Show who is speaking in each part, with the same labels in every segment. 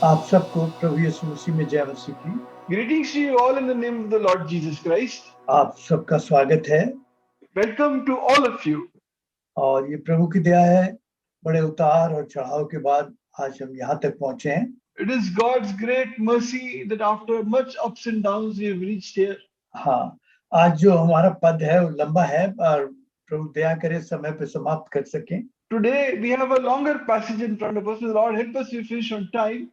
Speaker 1: आप सबको प्रभु यीशु मसीह में जय मसीह की।
Speaker 2: Greetings to you all in the name of the Lord Jesus Christ.
Speaker 1: आप सबका स्वागत है
Speaker 2: Welcome to all of you.
Speaker 1: और ये प्रभु की दया है, बड़े उतार और चढ़ाव के बाद आज हम यहाँ तक पहुंचे हैं।
Speaker 2: It is God's great mercy that after much ups and downs we have reached here.
Speaker 1: हाँ, आज जो हमारा पद है वो लंबा है और प्रभु दया करे समय पे समाप्त कर सकें।
Speaker 2: Today we have a longer passage in front of us. May the Lord help us to finish on time.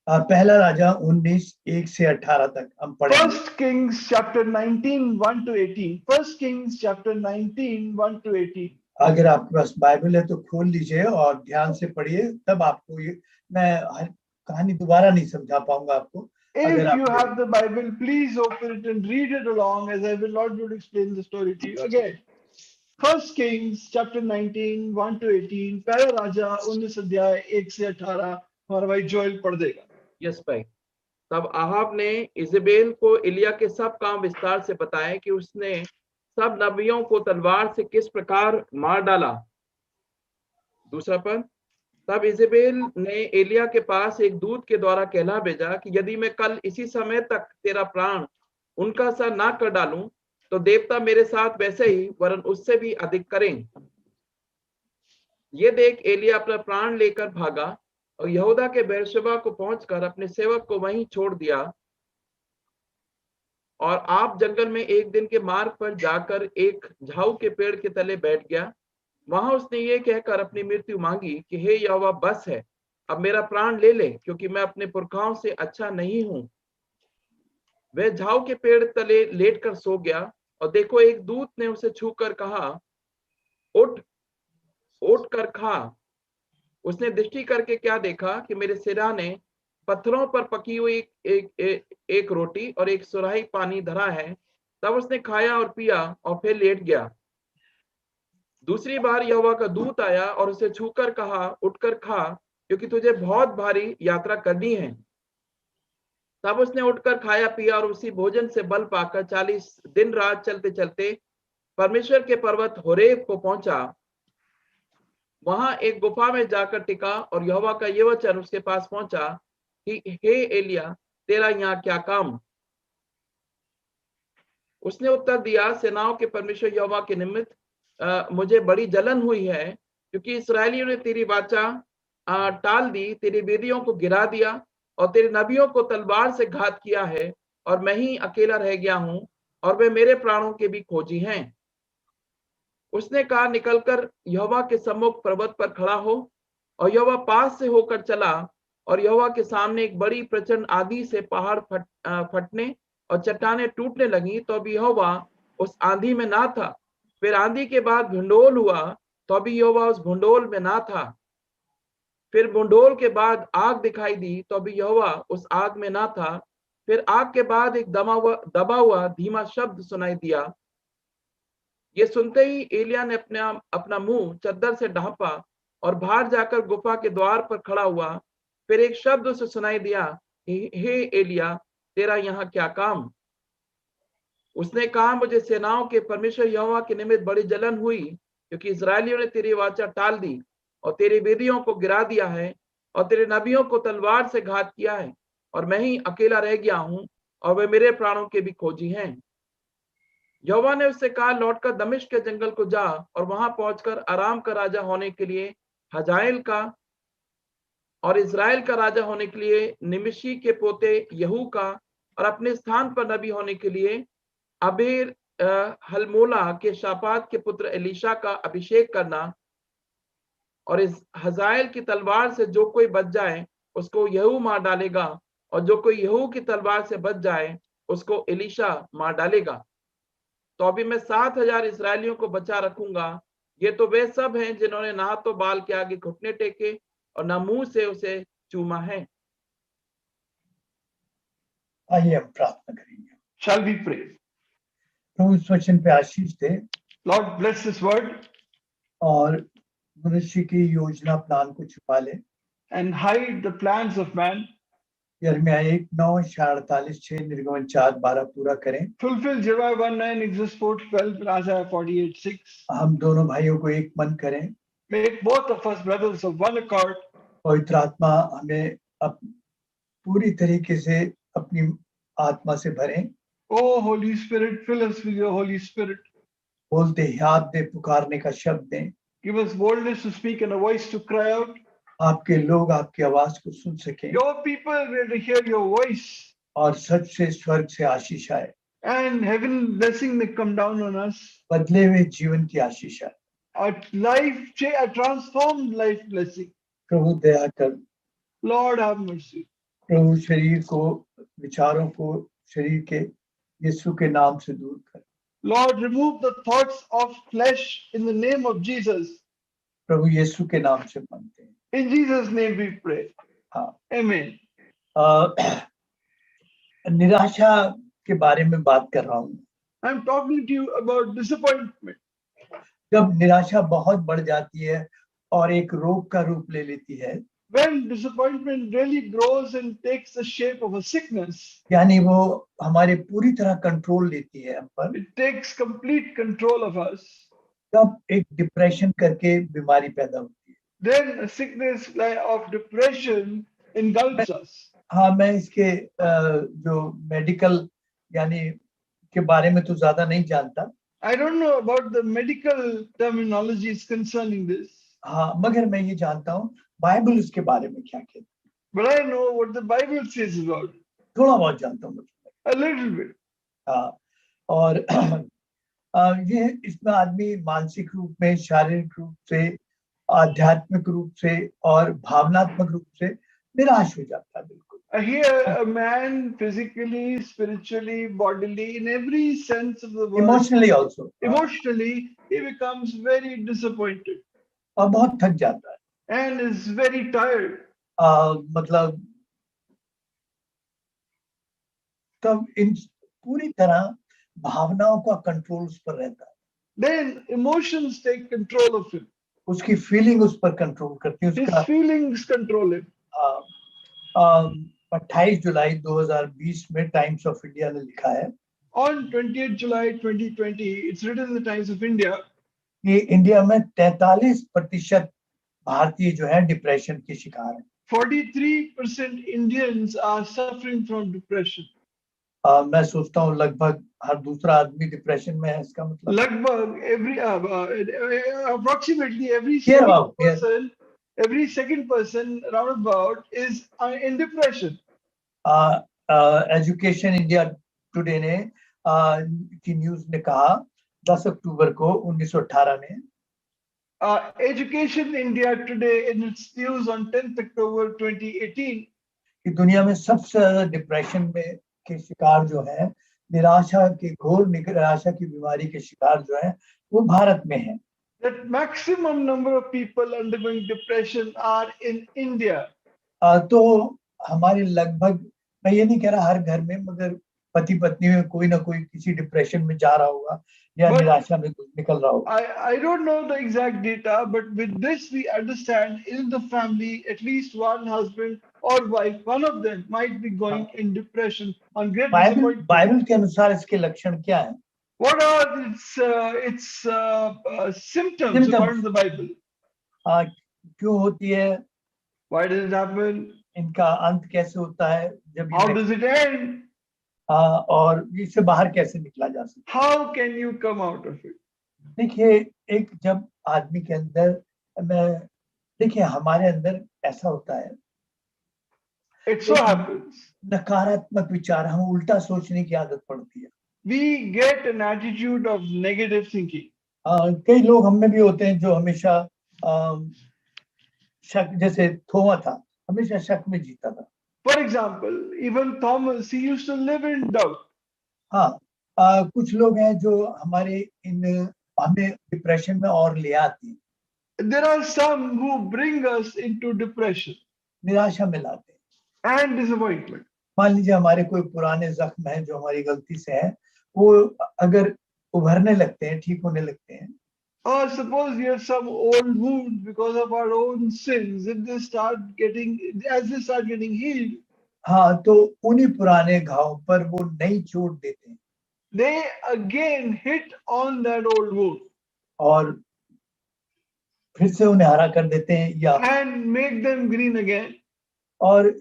Speaker 1: पहला राजा 19:1 से 18 तक हम पढ़ेंगे।
Speaker 2: 1 Kings chapter 19, 1 to 18. 1 Kings chapter 19, 1 to 18.
Speaker 1: अगर आपके पास बाइबल है तो खोल लीजिए और ध्यान से पढ़िए, तब आपको ये मैं कहानी दोबारा नहीं समझा पाऊंगा आपको।
Speaker 2: If you have the Bible, please open it and read it along, as I will not be able to explain the story to you again. 1 Kings chapter 19, 1 to 18. पहला राजा 19 अध्याय 1 से 18 हमारा भाई जोएल पढ़ देगा।
Speaker 3: यस भाई। तब आहाब ने इजेबेल को एलिया के सब काम विस्तार से बताए कि उसने सब नबियों को तलवार से किस प्रकार मार डाला। दूसरा पद, तब इजेबेल ने एलिया के पास एक दूत के द्वारा कहला भेजा कि यदि मैं कल इसी समय तक तेरा प्राण उनका सा ना कर डालूं तो देवता मेरे साथ वैसे ही वरन उससे भी अधिक करें। ये देख एलिया अपना प्राण लेकर भागा और यहूदा के बेरशेबा को पहुंचकर अपने सेवक को वहीं छोड़ दिया और आप जंगल में एक दिन के मार्ग पर जाकर एक झाऊ के पेड़ के तले बैठ गया। वहां उसने ये कहकर अपनी मृत्यु मांगी कि हे यहोवा, बस है, अब मेरा प्राण ले ले, क्योंकि मैं अपने पुरखाओं से अच्छा नहीं हूं। वह झाऊ के पेड़ तले लेटकर सो गया और देखो, एक दूत ने उसे छूकर कहा, उठ कर खा। उसने दृष्टि करके क्या देखा कि मेरे सिरहाने पत्थरों पर पकी हुई एक रोटी और एक सुराही पानी धरा है। तब उसने खाया और पिया और फिर लेट गया। दूसरी बार यहोवा का दूत आया और उसे छूकर कहा, उठकर खा, क्योंकि तुझे बहुत भारी यात्रा करनी है। तब उसने उठकर खाया पिया और उसी भोजन से बल पाकर 40 दिन रात चलते चलते परमेश्वर के पर्वत होरेब को पहुंचा। वहां एक गुफा में जाकर टिका और यहोवा का ये वचन उसके पास पहुंचा कि हे एलिया, तेरा यहाँ क्या काम? उसने उत्तर दिया, सेनाओं के परमेश्वर यहोवा के निमित्त मुझे बड़ी जलन हुई है, क्योंकि इस्राएलियों ने तेरी वाचा टाल दी, तेरी वेदियों को गिरा दिया और तेरे नबियों को तलवार से घात किया है, और मैं ही अकेला रह गया हूं और वे मेरे प्राणों के भी खोजी हैं। उसने कहा, निकलकर यहोवा के सम्मुख पर्वत पर खड़ा हो। और यहोवा पास से होकर चला और यहोवा के सामने एक बड़ी प्रचंड आंधी से पहाड़ फटने और चट्टानें टूटने लगी, तो अभी यहोवा उस आंधी में ना था। फिर आंधी के बाद भूंडोल हुआ, तो अभी यहोवा उस भूंडोल में ना था। फिर भूंडोल के बाद आग दिखाई दी, तो अभी यहोवा उस आग में ना था। फिर आग के बाद एक दबा हुआ धीमा शब्द सुनाई दिया। ये सुनते ही एलिया ने अपना मुंह चद्दर से ढांपा और बाहर जाकर गुफा के द्वार पर खड़ा हुआ। फिर एक शब्द उसे सुनाई दिया, हे एलिया, तेरा यहाँ क्या काम? उसने कहा, मुझे सेनाओं के परमेश्वर यहोवा के निमित्त बड़ी जलन हुई, क्योंकि इस्राएलियों ने तेरी वाचा टाल दी और तेरी वेदियों को गिरा दिया है और तेरे नबियों को तलवार से घात किया है, और मैं ही अकेला रह गया हूं और वे मेरे प्राणों के भी खोजी हैं। यहोवा ने उससे कहा, लौटकर दमिश्क के जंगल को जा और वहां पहुंचकर आराम का राजा होने के लिए हजाएल का और इस्राएल का राजा होने के लिए निमिशी के पोते यहू का और अपने स्थान पर नबी होने के लिए अबेर हलमोला के शापात के पुत्र एलीशा का अभिषेक करना। और इस हजाएल की तलवार से जो कोई बच जाए उसको यहू मार डालेगा, और जो कोई यहू की तलवार से बच जाए उसको एलीशा मार डालेगा। तो अभी मैं 7,000 इसराइलियों को बचा रखूंगा। ये तो वे सब हैं जिन्होंने ना तो बाल के आगे घुटने टेके और ना मुंह से उसे चूमा है।
Speaker 1: आइए हम प्रार्थना करेंगे।
Speaker 2: Shall we pray?
Speaker 1: प्रभु इस वचन पे आशीष दे।
Speaker 2: Lord bless this word
Speaker 1: और मनुष्य की योजना प्लान को छुपा ले।
Speaker 2: and hide the plans of man.
Speaker 1: यिर्मयाह 1:9-48, निर्गमन 4:12 पूरा करें।
Speaker 2: Fulfill Jeremiah 1:9, Exodus 4:12, and Isaiah 48:6.
Speaker 1: हम दोनों भाइयों को एक मन करें।
Speaker 2: Make both of us brothers of one accord.
Speaker 1: पवित्र आत्मा हमें पूरी तरीके से अपनी आत्मा से भरें।
Speaker 2: Oh, Holy Spirit, fill us with your Holy Spirit.
Speaker 1: बोलते याद दे, पुकारने का शब्द दें।
Speaker 2: Give us boldness to speak and a voice to cry out.
Speaker 1: आपके लोग आपकी आवाज को सुन सकें
Speaker 2: Your people will hear your voice,
Speaker 1: और सच से स्वर्ग से आशीष आए,
Speaker 2: and heaven blessing may come down on us.
Speaker 1: बदले हुए जीवन की आशीष आए।
Speaker 2: A transformed life blessing.
Speaker 1: प्रभु दया कर,
Speaker 2: Lord have mercy.
Speaker 1: प्रभु शरीर को, विचारों को शरीर के यीशु के नाम से दूर कर।
Speaker 2: Lord, remove the thoughts of flesh in the name of Jesus.
Speaker 1: प्रभु यीशु के नाम से मांगते हैं।
Speaker 2: In Jesus' name we pray.
Speaker 1: हाँ।
Speaker 2: Amen.
Speaker 1: निराशा के बारे में बात कर रहा हूँ।
Speaker 2: I'm talking to you about disappointment.
Speaker 1: जब निराशा बहुत बढ़ जाती है और एक रोग का रूप ले लेती है,
Speaker 2: When disappointment really grows and takes the shape of a sickness,
Speaker 1: यानी वो हमारे पूरी तरह कंट्रोल लेती है हम पर,
Speaker 2: it takes complete control of us,
Speaker 1: तब एक डिप्रेशन करके बीमारी पैदा होती है।
Speaker 2: then a sickness of depression engulfs us.
Speaker 1: हाँ, मैं इसके जो मेडिकल यानी के बारे में तो ज्यादा नहीं जानता।
Speaker 2: I don't know about the medical terminologies concerning this,
Speaker 1: हाँ, मगर मैं ये जानता हूँ बाइबल इसके बारे में क्या कहती है।
Speaker 2: but I know what the Bible says about it.
Speaker 1: थोड़ा बहुत जानता हूँ।
Speaker 2: A little bit.
Speaker 1: हाँ, और ये इसमें आदमी मानसिक रूप में, शारीरिक रूप से, आध्यात्मिक रूप से और भावनात्मक रूप से निराश हो जाता है। बिल्कुल।
Speaker 2: Here, a man physically, spiritually, bodily, in every sense of the word,
Speaker 1: emotionally also,
Speaker 2: emotionally, he becomes very disappointed
Speaker 1: और बहुत थक जाता है।
Speaker 2: and is very tired.
Speaker 1: मतलब तब इन पूरी तरह भावनाओं का कंट्रोल उस पर रहता है।
Speaker 2: Then emotions take control of him.
Speaker 1: उसकी फीलिंग उस पर कंट्रोल करती है।
Speaker 2: His
Speaker 1: उसका
Speaker 2: feelings control him.
Speaker 1: 28 जुलाई 2020 में टाइम्स ऑफ इंडिया ने लिखा है
Speaker 2: On 28th July 2020, it's written in the Times of India
Speaker 1: कि इंडिया में 43% भारतीय जो है डिप्रेशन के शिकार हैं।
Speaker 2: 43% Indians are suffering from depression.
Speaker 1: मैं सोचता हूँ लगभग हर दूसरा आदमी डिप्रेशन में है। इसका मतलब
Speaker 2: Lagbhag approximately every second person roundabout is in depression.
Speaker 1: Education India today ने की न्यूज ने कहा 10 अक्टूबर को 1918 में
Speaker 2: Education India Today in its news on 10th October 2018
Speaker 1: कि दुनिया में सबसे ज्यादा डिप्रेशन में के शिकार जो है, निराशा की घोर निराशा की बीमारी के शिकार जो है वो भारत में है।
Speaker 2: That maximum number of people undergoing depression are in India.
Speaker 1: तो हमारे लगभग, मैं ये नहीं कह रहा हर घर में, मगर पति पत्नी में कोई ना कोई किसी डिप्रेशन में जा रहा होगा या निराशा में निकल रहा होगा।
Speaker 2: I don't know the exact data, but with this we understand in the family at least one husband or wife, one of them might be going in depression on great disappointment.
Speaker 1: Bible के अनुसार इसके लक्षण क्या हैं?
Speaker 2: What are its symptoms according to the Bible?
Speaker 1: क्यों होती है?
Speaker 2: Why does it happen?
Speaker 1: इनका अंत कैसे होता है? जब
Speaker 2: How does it end?
Speaker 1: और इससे बाहर कैसे निकला जा सकता है?
Speaker 2: How can you come out of it?
Speaker 1: देखिए, एक जब आदमी के अंदर देखिए हमारे अंदर ऐसा होता है,
Speaker 2: It so happens
Speaker 1: नकारात्मक विचार, हम उल्टा सोचने की आदत पड़ती है।
Speaker 2: we get an attitude of negative thinking.
Speaker 1: कई लोग हम में भी होते हैं जो हमेशा शक, जैसे थोमा था, हमेशा शक में जीता था।
Speaker 2: For example, even Thomas, he used to live in doubt.
Speaker 1: हाँ, कुछ लोग हैं जो हमें डिप्रेशन में और ले आती हैं।
Speaker 2: There are some who bring us into depression
Speaker 1: निराशा में लाते हैं
Speaker 2: and disappointment.
Speaker 1: मान लीजिए हमारे कोई पुराने जख्म हैं जो हमारी गलती से हैं, वो अगर उभरने लगते हैं, ठीक होने लगते हैं।
Speaker 2: Or suppose you have some old wound because of our own sins, as they start getting healed,
Speaker 1: हाँ, तो उन्हीं पुराने घाव पर वो नई चोट देते हैं।
Speaker 2: they again hit on that old wound
Speaker 1: और फिर से उन्हें हरा कर देते हैं, या
Speaker 2: and make them green again.
Speaker 1: और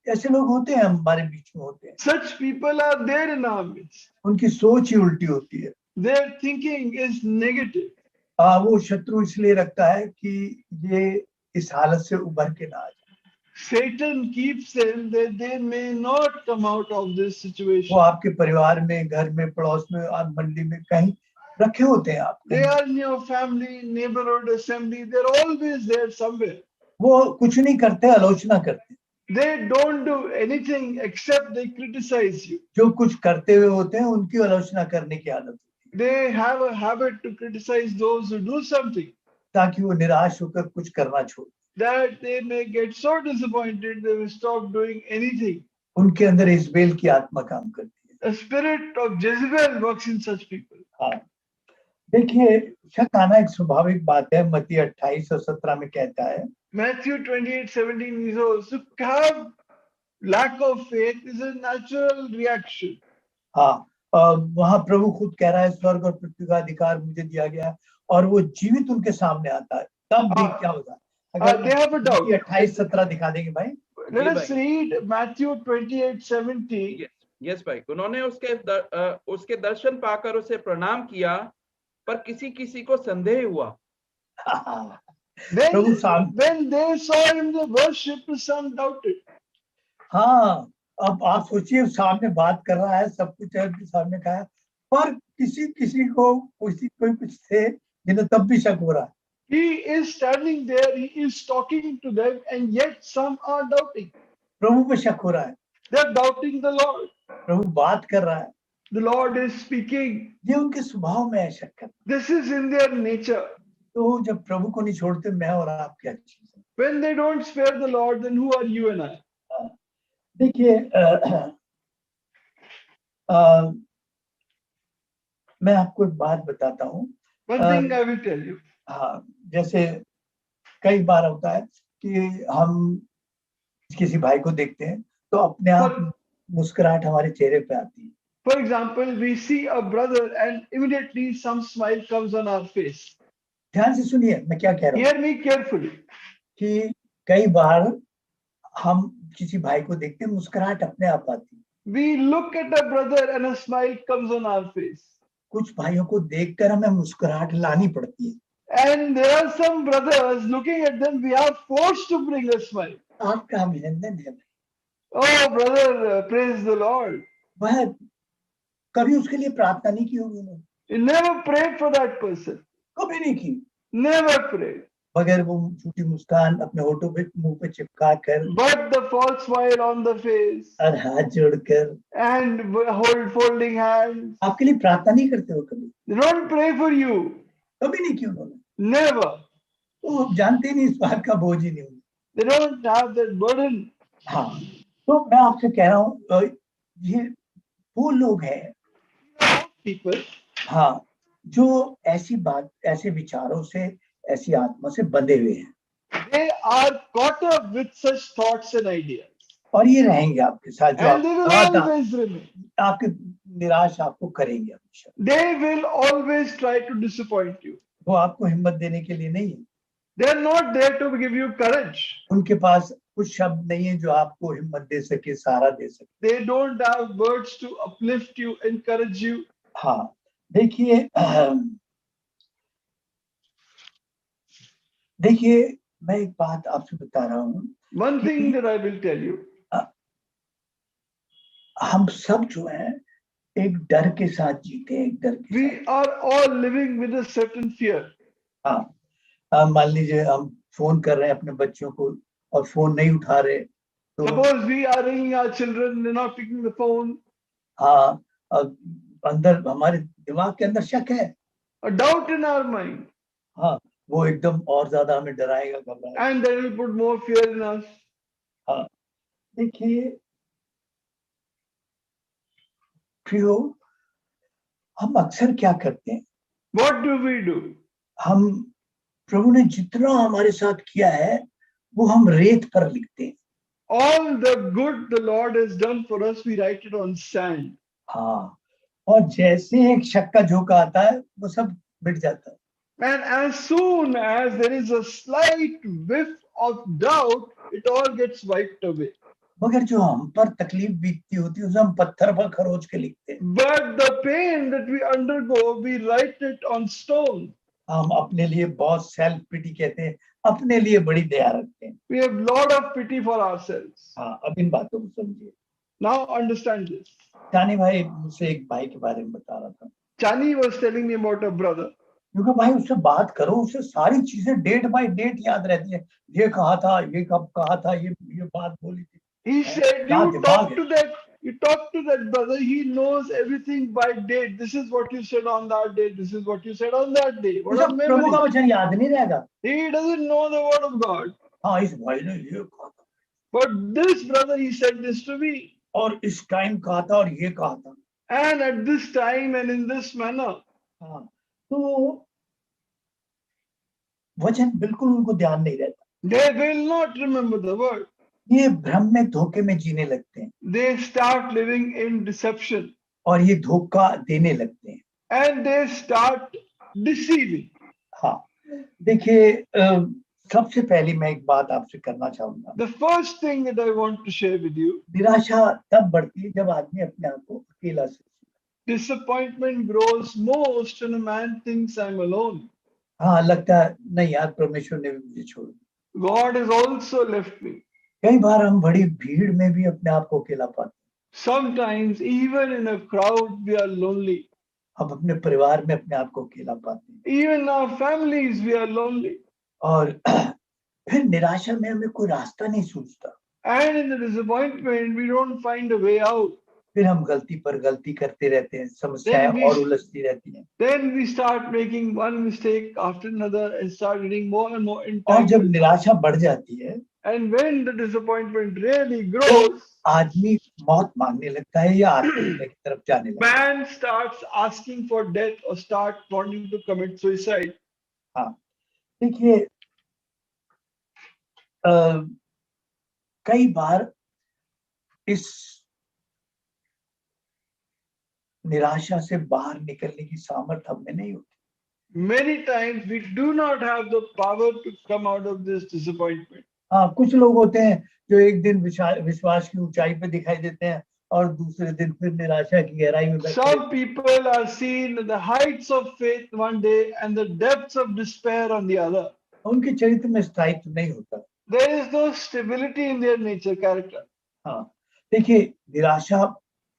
Speaker 1: ऐसे लोग होते हैं, हमारे बीच में होते हैं,
Speaker 2: Such people are there in our midst.
Speaker 1: उनकी सोच ही उल्टी होती है।
Speaker 2: Their thinking is negative.
Speaker 1: वो शत्रु इसलिए रखता है कि ये इस हालत से उभर के ना आ जाए।
Speaker 2: Satan keeps them that they may not come out of this
Speaker 1: वो
Speaker 2: situation.
Speaker 1: आपके परिवार में, घर में, पड़ोस में, आप मंडी में कहीं रखे होते हैं आप।
Speaker 2: They are in your family, neighborhood, assembly. They're always there somewhere.
Speaker 1: वो कुछ नहीं करते, आलोचना करते।
Speaker 2: They don't do anything except they criticize you.
Speaker 1: जो कुछ करते हुए होते हैं उनकी आलोचना करने की आदत होती
Speaker 2: They have a habit to criticize those who do something,
Speaker 1: है, ताकि वो निराश होकर कुछ करना छोड़।
Speaker 2: that they may get so disappointed they will stop doing anything.
Speaker 1: उनके अंदर इज़बेल की आत्मा काम करती है।
Speaker 2: The spirit of Jezebel works in such people.
Speaker 1: हाँ, देखिए, शक आना एक स्वाभाविक बात है। मत्ती 28 और 17 में कहता है,
Speaker 2: Matthew 28:17 is also have lack of faith is a natural reaction.
Speaker 1: हाँ, वहां प्रभु खुद कह रहा है, स्वर्ग और पृथ्वी का अधिकार मुझे दिया गया है, और वो जीवित उनके सामने आता है। तब भी क्या होगा? अगर
Speaker 2: they have a doubt.
Speaker 1: 28-17 दिखा देंगे भाई।
Speaker 2: Let us read Matthew 28:17.
Speaker 3: Yes भाई। उन्होंने उसके दर्शन पाकर उसे प्रणाम किया, पर किसी किसी को संदेह हुआ।
Speaker 2: When they saw him, they worshipped, some doubted.
Speaker 1: हाँ, अब आप सोचिए, सामने बात कर रहा है, सब कुछ है, उनके सामने कहा है, पर किसी किसी को कोई कुछ थे जिन्हें तब भी शक हो रहा है।
Speaker 2: He is standing there, he is talking to them, and yet some are doubting.
Speaker 1: प्रभु पे शक हो रहा है,
Speaker 2: They are doubting the Lord.
Speaker 1: प्रभु बात कर रहा है,
Speaker 2: The Lord is speaking.
Speaker 1: ये उनके स्वभाव में है शक करना।
Speaker 2: This is in their nature.
Speaker 1: तो जब प्रभु को नहीं छोड़ते, मैं और आप क्या चीज है?
Speaker 2: When they don't spare the Lord, then who are you and I?
Speaker 1: देखिए, मैं आपको एक बात बताता हूँ।
Speaker 2: One thing I will tell you.
Speaker 1: हाँ, जैसे कई बार होता है कि हम किसी भाई को देखते हैं तो अपने आप मुस्कुराहट हमारे चेहरे पे आती है।
Speaker 2: For example, we see a brother and immediately some smile comes on our face.
Speaker 1: ध्यान से सुनिए मैं क्या कह रहा हूँ।
Speaker 2: Hear me carefully.
Speaker 1: कि कई बार हम किसी भाई को देखते हैं, मुस्कुराहट अपने आप आती है।
Speaker 2: We look at a brother and a smile comes on our face.
Speaker 1: कुछ भाइयों को देखकर हमें मुस्कुराहट लानी पड़ती है।
Speaker 2: And there are some brothers, looking at them, we are forced to bring a smile.
Speaker 1: आपका अभिनंदन है।
Speaker 2: Oh, brother, praise the Lord.
Speaker 1: वह कभी उसके लिए प्रार्थना नहीं की होगी उन्होंने।
Speaker 2: You never prayed for that person.
Speaker 1: कभी नहीं की।
Speaker 2: Never prayed.
Speaker 1: मगर वो झूठी मुस्कान अपने होठों पे, मुंह पे चिपका कर,
Speaker 2: But the false smile on the face
Speaker 1: और हाथ जोड़कर,
Speaker 2: and folding hands.
Speaker 1: आपके लिए प्रार्थना नहीं करते हो कभी?
Speaker 2: They don't pray for you.
Speaker 1: कभी नहीं की उन्होंने।
Speaker 2: Never.
Speaker 1: तो जानते नहीं, इस बात का बोझ ही नहीं होगा।
Speaker 2: They don't have that burden.
Speaker 1: हाँ, तो मैं आपसे कह रहा हूँ, ये वो लोग हैं
Speaker 2: People.
Speaker 1: हाँ, जो ऐसी बात, ऐसे विचारों से, ऐसी आत्मा से बंधे हुए हैं।
Speaker 2: They are caught up with such thoughts and ideas.
Speaker 1: और ये रहेंगे आपके साथ, जो
Speaker 2: And they will always remain.
Speaker 1: आपके निराश आपको करेंगे हमेशा।
Speaker 2: They will always try to disappoint you.
Speaker 1: वो आपको हिम्मत देने के लिए नहीं है।
Speaker 2: They are not there to give you courage.
Speaker 1: उनके पास कुछ शब्द नहीं है जो आपको हिम्मत दे सके, सहारा दे सके।
Speaker 2: They don't have words to uplift you, encourage you.
Speaker 1: हाँ, देखिए, मैं एक बात आपसे बता रहा हूँ।
Speaker 2: One thing that I will tell you.
Speaker 1: हम सब जो है एक डर के साथ जीते हैं, एक डर के
Speaker 2: We
Speaker 1: साथ।
Speaker 2: are all living with a certain fear.
Speaker 1: हाँ, मान लीजिए हम फोन कर रहे हैं अपने बच्चों को और फोन नहीं उठा रहे, तो
Speaker 2: Suppose we are ringing our children, they're not picking the phone.
Speaker 1: हाँ, अंदर हमारे दिमाग के अंदर शक है,
Speaker 2: A doubt in our mind.
Speaker 1: हाँ, वो एकदम और ज्यादा हमें डराएगा, घबराएगा।
Speaker 2: And that will put more fear in us.
Speaker 1: हाँ, देखिए प्रियो, हम अक्सर क्या करते हैं?
Speaker 2: What do we do?
Speaker 1: हम प्रभु ने जितना हमारे साथ किया है वो हम रेत पर लिखते हैं।
Speaker 2: All the good the Lord has done for us, we write it on sand.
Speaker 1: हाँ, और जैसे एक शक का झोंका आता है वो सब मिट जाता है।
Speaker 2: And as soon as there is a slight whiff of doubt, it all gets wiped away.
Speaker 1: मगर जो हम पर तकलीफ बीतती होती है उसे हम पत्थर पर खरोच के लिखते हैं।
Speaker 2: But the pain that we undergo, we write it on stone.
Speaker 1: हम अपने लिए बहुत सेल्फ पिटी कहते हैं, अपने लिए बड़ी दया रखते हैं।
Speaker 2: We have lot of pity for ourselves.
Speaker 1: हाँ, अब इन बातों को समझिए।
Speaker 2: Now understand this.
Speaker 1: जानी भाई मुझसे एक भाई के बारे में बता रहा था।
Speaker 2: Chani was telling me about a brother.
Speaker 1: क्योंकि भाई उससे बात करो, उससे सारी चीजें डेट बाय डेट याद रहती है। ये कहा था, ये कब कहा था, ये बात बोली थी।
Speaker 2: He said,
Speaker 1: क्या
Speaker 2: you
Speaker 1: दिमाग
Speaker 2: talk to that brother, he knows everything by date. This is what you said on that day, this is what you said on that day. What
Speaker 1: उसे
Speaker 2: a
Speaker 1: प्रभु का
Speaker 2: memory.
Speaker 1: वचन याद नहीं रहेगा।
Speaker 2: He doesn't know the word of God.
Speaker 1: हाँ, इस भाई ने ये कहा था
Speaker 2: But this brother, he said this to me.
Speaker 1: और इस टाइम कहा था और ये कहा था।
Speaker 2: And at this time and in this manner.
Speaker 1: हाँ, तो वचन बिल्कुल उनको ध्यान नहीं रहता।
Speaker 2: They will not remember the word.
Speaker 1: ये भ्रम में, धोखे में जीने लगते हैं
Speaker 2: They start living in deception.
Speaker 1: और ये धोखा देने लगते हैं।
Speaker 2: And they start deceiving.
Speaker 1: हाँ, देखिए सबसे पहले मैं एक बात आपसे करना चाहूंगा।
Speaker 2: The first thing that I want to share with you,
Speaker 1: निराशा तब बढ़ती है जब आदमी अपने आप को अकेला से,
Speaker 2: disappointment grows most when a man thinks I'm alone.
Speaker 1: हाँ, लगता है नहीं यार, परमेश्वर ने भी मुझे छोड़ दिया।
Speaker 2: God has also left me.
Speaker 1: कई बार हम बड़ी भीड़ में भी अपने आप को अकेला पाते हैं।
Speaker 2: Sometimes even in a crowd we are lonely.
Speaker 1: हम अपने परिवार में अपने आप को अकेला पाते हैं
Speaker 2: Even in our families we are lonely.
Speaker 1: और फिर निराशा में हमें कोई रास्ता नहीं सूझता।
Speaker 2: And in the disappointment we don't find a way out.
Speaker 1: फिर हम गलती पर गलती करते रहते हैं, समस्याएं और उलझती रहती हैं।
Speaker 2: Then we start making one mistake after another and start getting more and more
Speaker 1: और जब
Speaker 2: entangled.
Speaker 1: निराशा बढ़ जाती है
Speaker 2: And when the disappointment really grows,
Speaker 1: आदमी मौत मांगने लगता है या आत्महत्या की तरफ जाने लगता है।
Speaker 2: man starts asking for death or start wanting to commit suicide.
Speaker 1: हाँ, देखिए कई बार इस निराशा से बाहर निकलने की सामर्थ हम में नहीं होती।
Speaker 2: Many times we do not have the power to come out of this disappointment.
Speaker 1: हाँ, कुछ लोग होते हैं जो एक दिन विश्वास की ऊंचाई पे दिखाई देते हैं और दूसरे दिन फिर निराशा की गहराई में बैठे।
Speaker 2: Some people are seen at the heights of faith one day and the depths of despair on the other.
Speaker 1: उनके चरित्र में स्थायित्व नहीं होता।
Speaker 2: There is no stability in their nature, character.
Speaker 1: हाँ, देखिए निराशा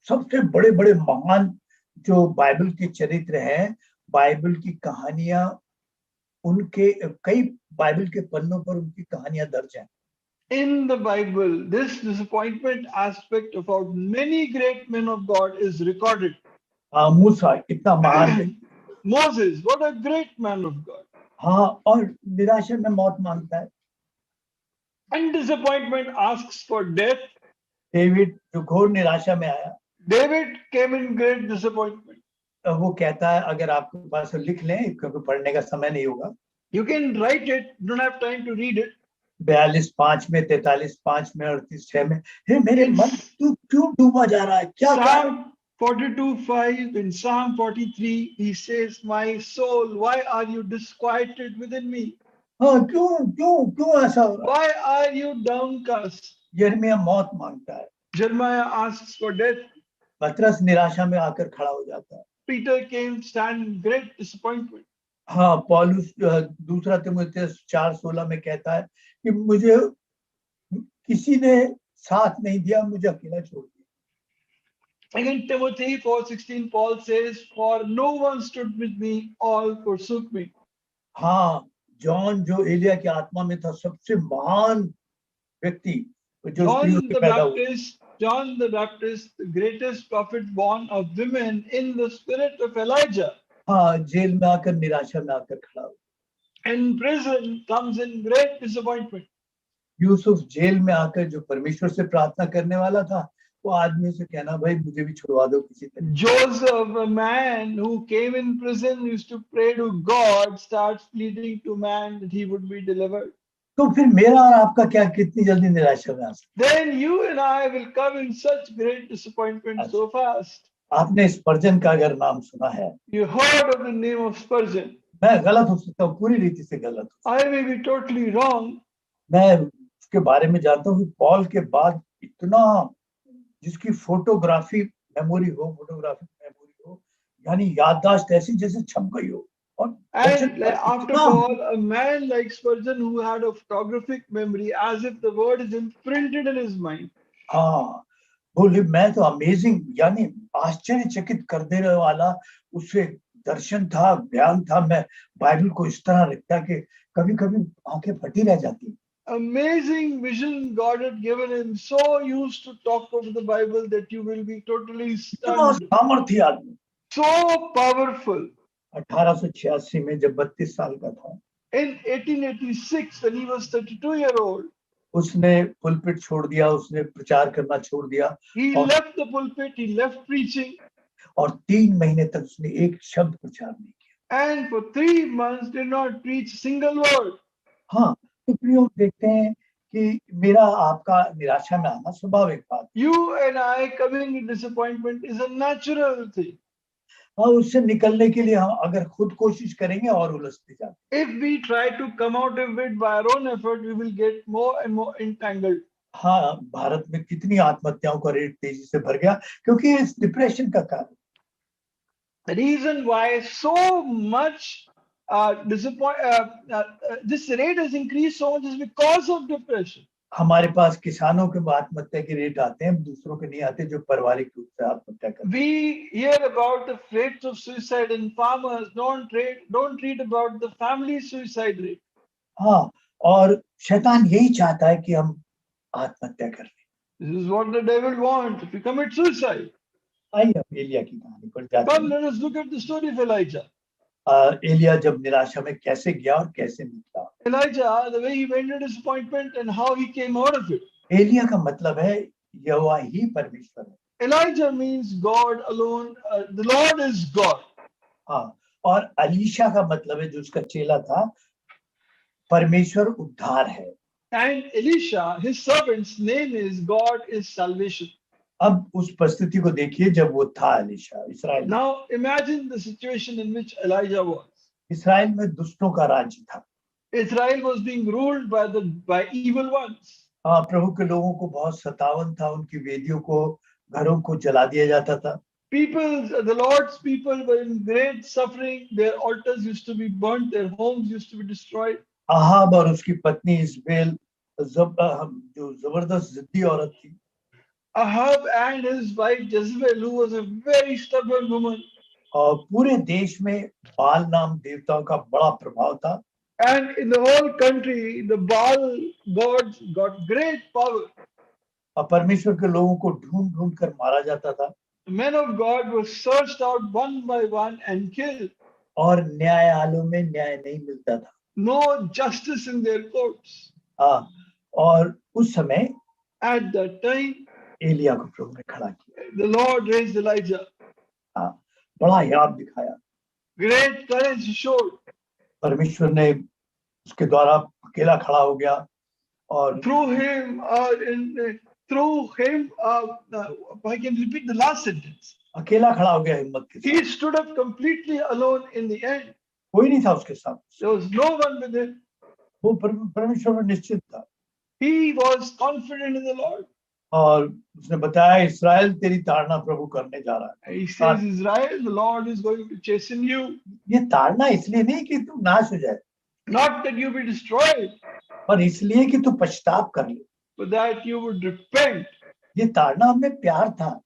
Speaker 1: सबसे बड़े बड़े महान जो बाइबल के चरित्र हैं, बाइबल की कहानियां, उनके कई बाइबल के पन्नों पर उनकी कहानियां दर्ज हैं।
Speaker 2: In the Bible, this disappointment aspect about many great men of God is recorded.
Speaker 1: हाँ, मूसा इतना महान है।
Speaker 2: Moses, what a great man of God.
Speaker 1: हाँ, और निराशा में मौत मांगता है।
Speaker 2: And disappointment asks for death.
Speaker 1: David जो घोर निराशा में आया,
Speaker 2: David came in great disappointment.
Speaker 1: वो कहता है अगर आपके पास लिख लें क्योंकि पढ़ने का समय नहीं होगा।
Speaker 2: You can write it, don't have time to read it.
Speaker 1: 42:5 में, 43:5 में, 38:6 में, हे मेरे मन तू क्यों डूबा जा रहा है, क्या
Speaker 2: Psalm 42:5, in Psalm 43, he says, my soul, why are you disquieted within me?
Speaker 1: हाँ, क्यों ऐसा हो रहा है?
Speaker 2: Why are you downcast?
Speaker 1: यिर्मयाह मौत मांगता है।
Speaker 2: Jeremiah asks for death.
Speaker 1: पतरस निराशा में आकर खड़ा हो जाता है।
Speaker 2: Peter came stand in great disappointment.
Speaker 1: हाँ, पौलुस दूसरा तीमुथियुस 4:16 में कहता है कि मुझे किसी ने साथ नहीं दिया, मुझे अकेला छोड़ दिया।
Speaker 2: Again, Timothy 4:16, Paul says, for no one stood with me, all forsook me.
Speaker 1: हाँ, जॉन जो एलिया की आत्मा में था, सबसे महान व्यक्ति जो
Speaker 2: John the Baptist, the greatest prophet born of women in the spirit of Elijah.
Speaker 1: हाँ, जेल में आकर निराशा में आकर खड़ा हो।
Speaker 2: In prison comes in great disappointment.
Speaker 1: Yusuf jail में आकर जो परमेश्वर से प्रार्थना करने वाला था, वो आदमी से कहना भाई मुझे भी छुड़वा दो किसी तरह।
Speaker 2: Joseph, a man who came in prison, used to pray to God, starts pleading to man that he would be delivered.
Speaker 1: तो फिर मेरा और आपका क्या कितनी जल्दी निराशा में आ सकता?
Speaker 2: Then you and I will come in such great disappointment so fast.
Speaker 1: आपने स्पर्जन का अगर नाम सुना है?
Speaker 2: You heard of the name of Spurgeon.
Speaker 1: मैं गलत हो सकता हूँ, पूरी रीति से गलत हूँ।
Speaker 2: I may be totally wrong.
Speaker 1: मैं उसके बारे में जानता हूँ कि पॉल के बाद इतना, जिसकी फोटोग्राफिक मेमोरी हो, यानी याददाश्त ऐसी जैसे छप गई हो, और वचन
Speaker 2: And
Speaker 1: पर
Speaker 2: after
Speaker 1: इतना,
Speaker 2: all, a man like Spurgeon who had a photographic memory as if the word is imprinted in his mind.
Speaker 1: हाँ, बोले मैं तो अमेजिंग, यानी आश्चर्यचकित कर देने वाला उससे दर्शन था, बयान था। मैं बाइबल को इस तरह रखता कि कभी कभी आंखें फटी रह जाती।
Speaker 2: Amazing vision God had given him, so used to talk over the Bible that you will be totally
Speaker 1: इतना
Speaker 2: stunned.
Speaker 1: सामर्थ्य आदमी।
Speaker 2: So powerful.
Speaker 1: 1886 में जब 32 साल का था,
Speaker 2: In 1886, when he was 32-year-old,
Speaker 1: उसने पुलपिट छोड़ दिया, उसने प्रचार करना छोड़ दिया,
Speaker 2: he
Speaker 1: और
Speaker 2: left the pulpit, he left preaching,
Speaker 1: और 3 महीने तक उसने एक शब्द प्रचार नहीं किया।
Speaker 2: and for 3 months did not preach a single word.
Speaker 1: हाँ, तो प्रियो देखते हैं कि मेरा आपका निराशा में आना स्वाभाविक बात।
Speaker 2: You and I coming in disappointment is a natural thing.
Speaker 1: हाँ, उससे निकलने के लिए हम अगर खुद कोशिश करेंगे और उलझते जाते।
Speaker 2: If we try to come out of it by our own effort, we will get more and more entangled.
Speaker 1: हाँ, भारत में कितनी आत्महत्याओं का रेट तेजी से बढ़ गया क्योंकि इस डिप्रेशन का कारण।
Speaker 2: The reason why so much this rate has increased so much is because of depression.
Speaker 1: हमारे पास किसानों के आत्महत्या के रेट आते हैं, दूसरों के नहीं आते जो पारिवारिक रूप से आत्महत्या करते हैं।
Speaker 2: We hear about the rates of suicide in farmers, don't read about the family suicide rate.
Speaker 1: हाँ, और शैतान यही चाहता है कि हम आत्महत्या कर लें।
Speaker 2: This is what the devil wants, if we commit suicide.
Speaker 1: आइए हम एलिया की कहानी पर जाते
Speaker 2: Come,
Speaker 1: हैं।
Speaker 2: let us look at the story of Elijah.
Speaker 1: Elia जब निराशा में कैसे गया और कैसे निकला।
Speaker 2: Elijah, the way he went into disappointment and how he came out of it.
Speaker 1: Elia का मतलब है यहोवा ही परमेश्वर है।
Speaker 2: Elijah means God alone. The Lord is God.
Speaker 1: हाँ, और अलीशा का मतलब है जो उसका चेला था, परमेश्वर उद्धार है।
Speaker 2: And Elisha, his servant's name is God is salvation.
Speaker 1: अब उस परिस्थिति को देखिए जब वो था अलीशा इस्राएल।
Speaker 2: Now imagine the situation in which Elijah was.
Speaker 1: इस्राएल में दुष्टों का राज्य था।
Speaker 2: Israel was being ruled by evil ones.
Speaker 1: हाँ, प्रभु के लोगों को बहुत सतावन था, उनकी वेदियों को, घरों को जला दिया जाता था।
Speaker 2: The Lord's people were in great suffering. Their altars used to be burnt. Their homes used to be destroyed.
Speaker 1: Ahab और उसकी पत्नी इस्बेल जो जबरदस्त जिद्दी औरत थी।
Speaker 2: Ahab and his wife Jezebel, who was a very stubborn woman.
Speaker 1: और पूरे देश में बाल नाम देवताओं का बड़ा प्रभाव था।
Speaker 2: And in the whole country, the Baal gods got great power.
Speaker 1: और परमेश्वर के लोगों को ढूंढ ढूंढ कर मारा जाता था।
Speaker 2: The men of God were searched out one by one and killed.
Speaker 1: और न्यायालयों में न्याय नहीं मिलता था।
Speaker 2: No justice in their courts.
Speaker 1: हाँ, और उस समय
Speaker 2: At that time,
Speaker 1: एलिया को प्रभु ने खड़ा किया।
Speaker 2: the Lord raised Elijah.
Speaker 1: हाँ, बड़ा हियाव दिखाया।
Speaker 2: Great courage he showed.
Speaker 1: परमेश्वर ने उसके द्वारा अकेला खड़ा हो गया और
Speaker 2: Through him, I can repeat the last sentence.
Speaker 1: अकेला खड़ा हो गया हिम्मत के साथ।
Speaker 2: He stood up completely alone in the end.
Speaker 1: कोई नहीं था उसके साथ।
Speaker 2: There was no one with him.
Speaker 1: वो परमेश्वर में निश्चित था।
Speaker 2: He was confident in the Lord.
Speaker 1: और उसने बताया इस्राएल तेरी ताड़ना प्रभु करने जा रहा है।
Speaker 2: He says, Israel, the Lord is going to chasten you.
Speaker 1: ये ताड़ना इसलिए नहीं कि तू नाश हो जाए,
Speaker 2: Not that you be destroyed,
Speaker 1: पर इसलिए कि तू पश्चाताप कर ले।
Speaker 2: but that you would repent.
Speaker 1: ये ताड़ना हमें प्यार था।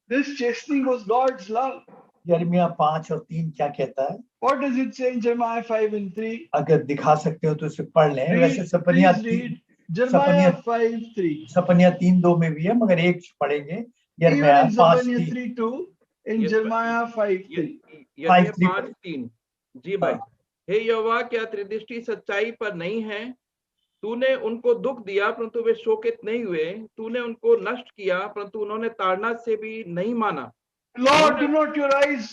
Speaker 2: This chastening was God's love.
Speaker 1: यिर्मयाह 5 और 3 क्या कहता है?
Speaker 2: What does it say in Jeremiah 5 and 3?
Speaker 1: अगर दिखा सकते हो तो इसे पढ़ लें। वैसे
Speaker 2: Please read Jeremiah 5:3.
Speaker 1: सपनिया 3:2 में भी है, मगर एक पढ़ेंगे
Speaker 2: Even
Speaker 1: यिर्मयाह
Speaker 2: in
Speaker 1: 5:3।
Speaker 2: Zephaniah 3:2, in
Speaker 3: Yes,
Speaker 2: Jeremiah 5:3.
Speaker 3: यिर्मयाह 5:3। जी भाई। हे यहोवा, क्या तेरी दृष्टि सच्चाई पर नहीं है? तूने उनको दुख दिया परंतु वे शोकित नहीं हुए। तूने उनको नष्ट किया परंतु उन्होंने ताड़ना से भी नहीं माना।
Speaker 2: Lord, do not your eyes.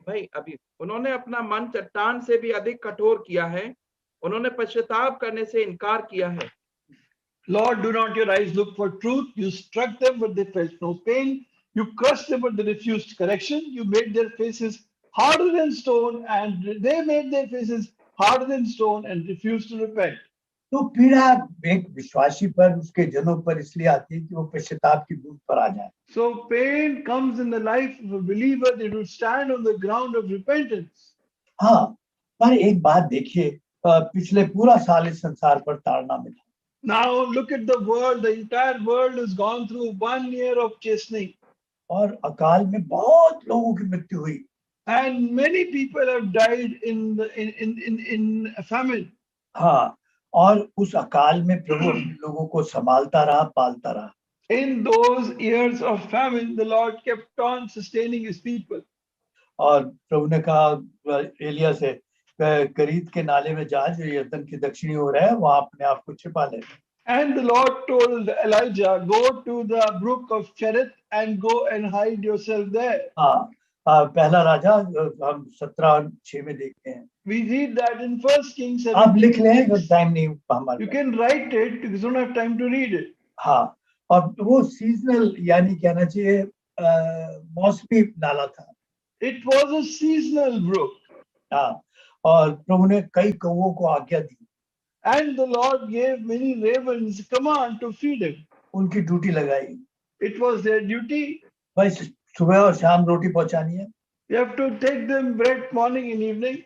Speaker 3: भाई अभी उन्होंने अपना मन चट्टान से भी अधिक कठोर किया है। उन्होंने पश्चाताप करने से इनकार किया है।
Speaker 2: Lord, do not your eyes look for truth? You struck them, but they felt no pain. You crushed them, but they refused correction. You made their faces harder than stone, and they made their faces harder than stone and refused to repent.
Speaker 1: तो पीड़ा एक विश्वासी पर, उसके जनों पर इसलिए आती है कि वो पश्चाताप की बूंद पर आ जाए।
Speaker 2: So pain comes in the life of a believer that will stand on the ground of repentance.
Speaker 1: हाँ, पर एक बात देखिए, पिछले पूरा साल इस संसार पर ताड़ना में था।
Speaker 2: Now look at the world. The entire world has gone through 1 year of chastening.
Speaker 1: और अकाल में बहुत लोगों की मृत्यु हुई।
Speaker 2: And many people have died in a famine.
Speaker 1: हाँ, और उस अकाल में प्रभु अपने लोगों को संभालता रहा, पालता रहा।
Speaker 2: In those years of famine, the Lord kept on sustaining his people.
Speaker 1: और प्रभु ने कहा एलिया से, करीत के नाले में जा, जो यरदन की दक्षिणी ओर है, वहां अपने आप को छिपा ले।
Speaker 2: And the Lord told Elijah, go to the brook of Cherith and go and hide yourself there.
Speaker 1: हाँ, पहला राजा हम 17:6 में देखते हैं।
Speaker 2: We read that in 1 Kings
Speaker 1: आप लिख लें,
Speaker 2: 17:6.
Speaker 1: अगर टाइम नहीं हमारे
Speaker 2: You
Speaker 1: pass.
Speaker 2: can write it because you don't have time to read it.
Speaker 1: हाँ, और वो सीजनल, यानी कहना चाहिए मौसमी नाला था।
Speaker 2: It was a seasonal brook.
Speaker 1: हाँ, और प्रभु ने कई कौवों को आज्ञा दी,
Speaker 2: And the Lord gave many ravens command to feed him.
Speaker 1: उनकी ड्यूटी लगाई,
Speaker 2: It was their duty.
Speaker 1: भाई सुबह और शाम रोटी पहुंचानी है,
Speaker 2: You have to take them bread morning and evening.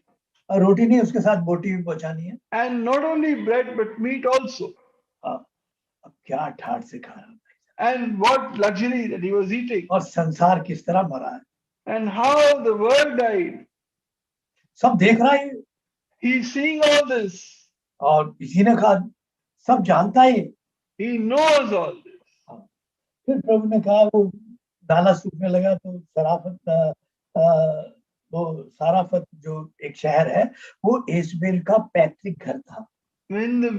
Speaker 1: और रोटी नहीं, उसके साथ बोटी भी पहुंचानी है।
Speaker 2: And not only bread but meat also.
Speaker 1: हाँ, अब क्या ठाट से खा रहा है,
Speaker 2: And what luxury that he was eating.
Speaker 1: और संसार किस तरह मरा है,
Speaker 2: And how the world died.
Speaker 1: सब देख रहा है,
Speaker 2: He's seeing all this.
Speaker 1: और इसी ने कहा, सब जानता है।
Speaker 2: He knows all this.
Speaker 1: फिर प्रभु ने कहा, वो नाला सूखने लगा, तो वो साराफत जो एक शहर है, वो एजबेल का पैतृक घर था।
Speaker 2: When the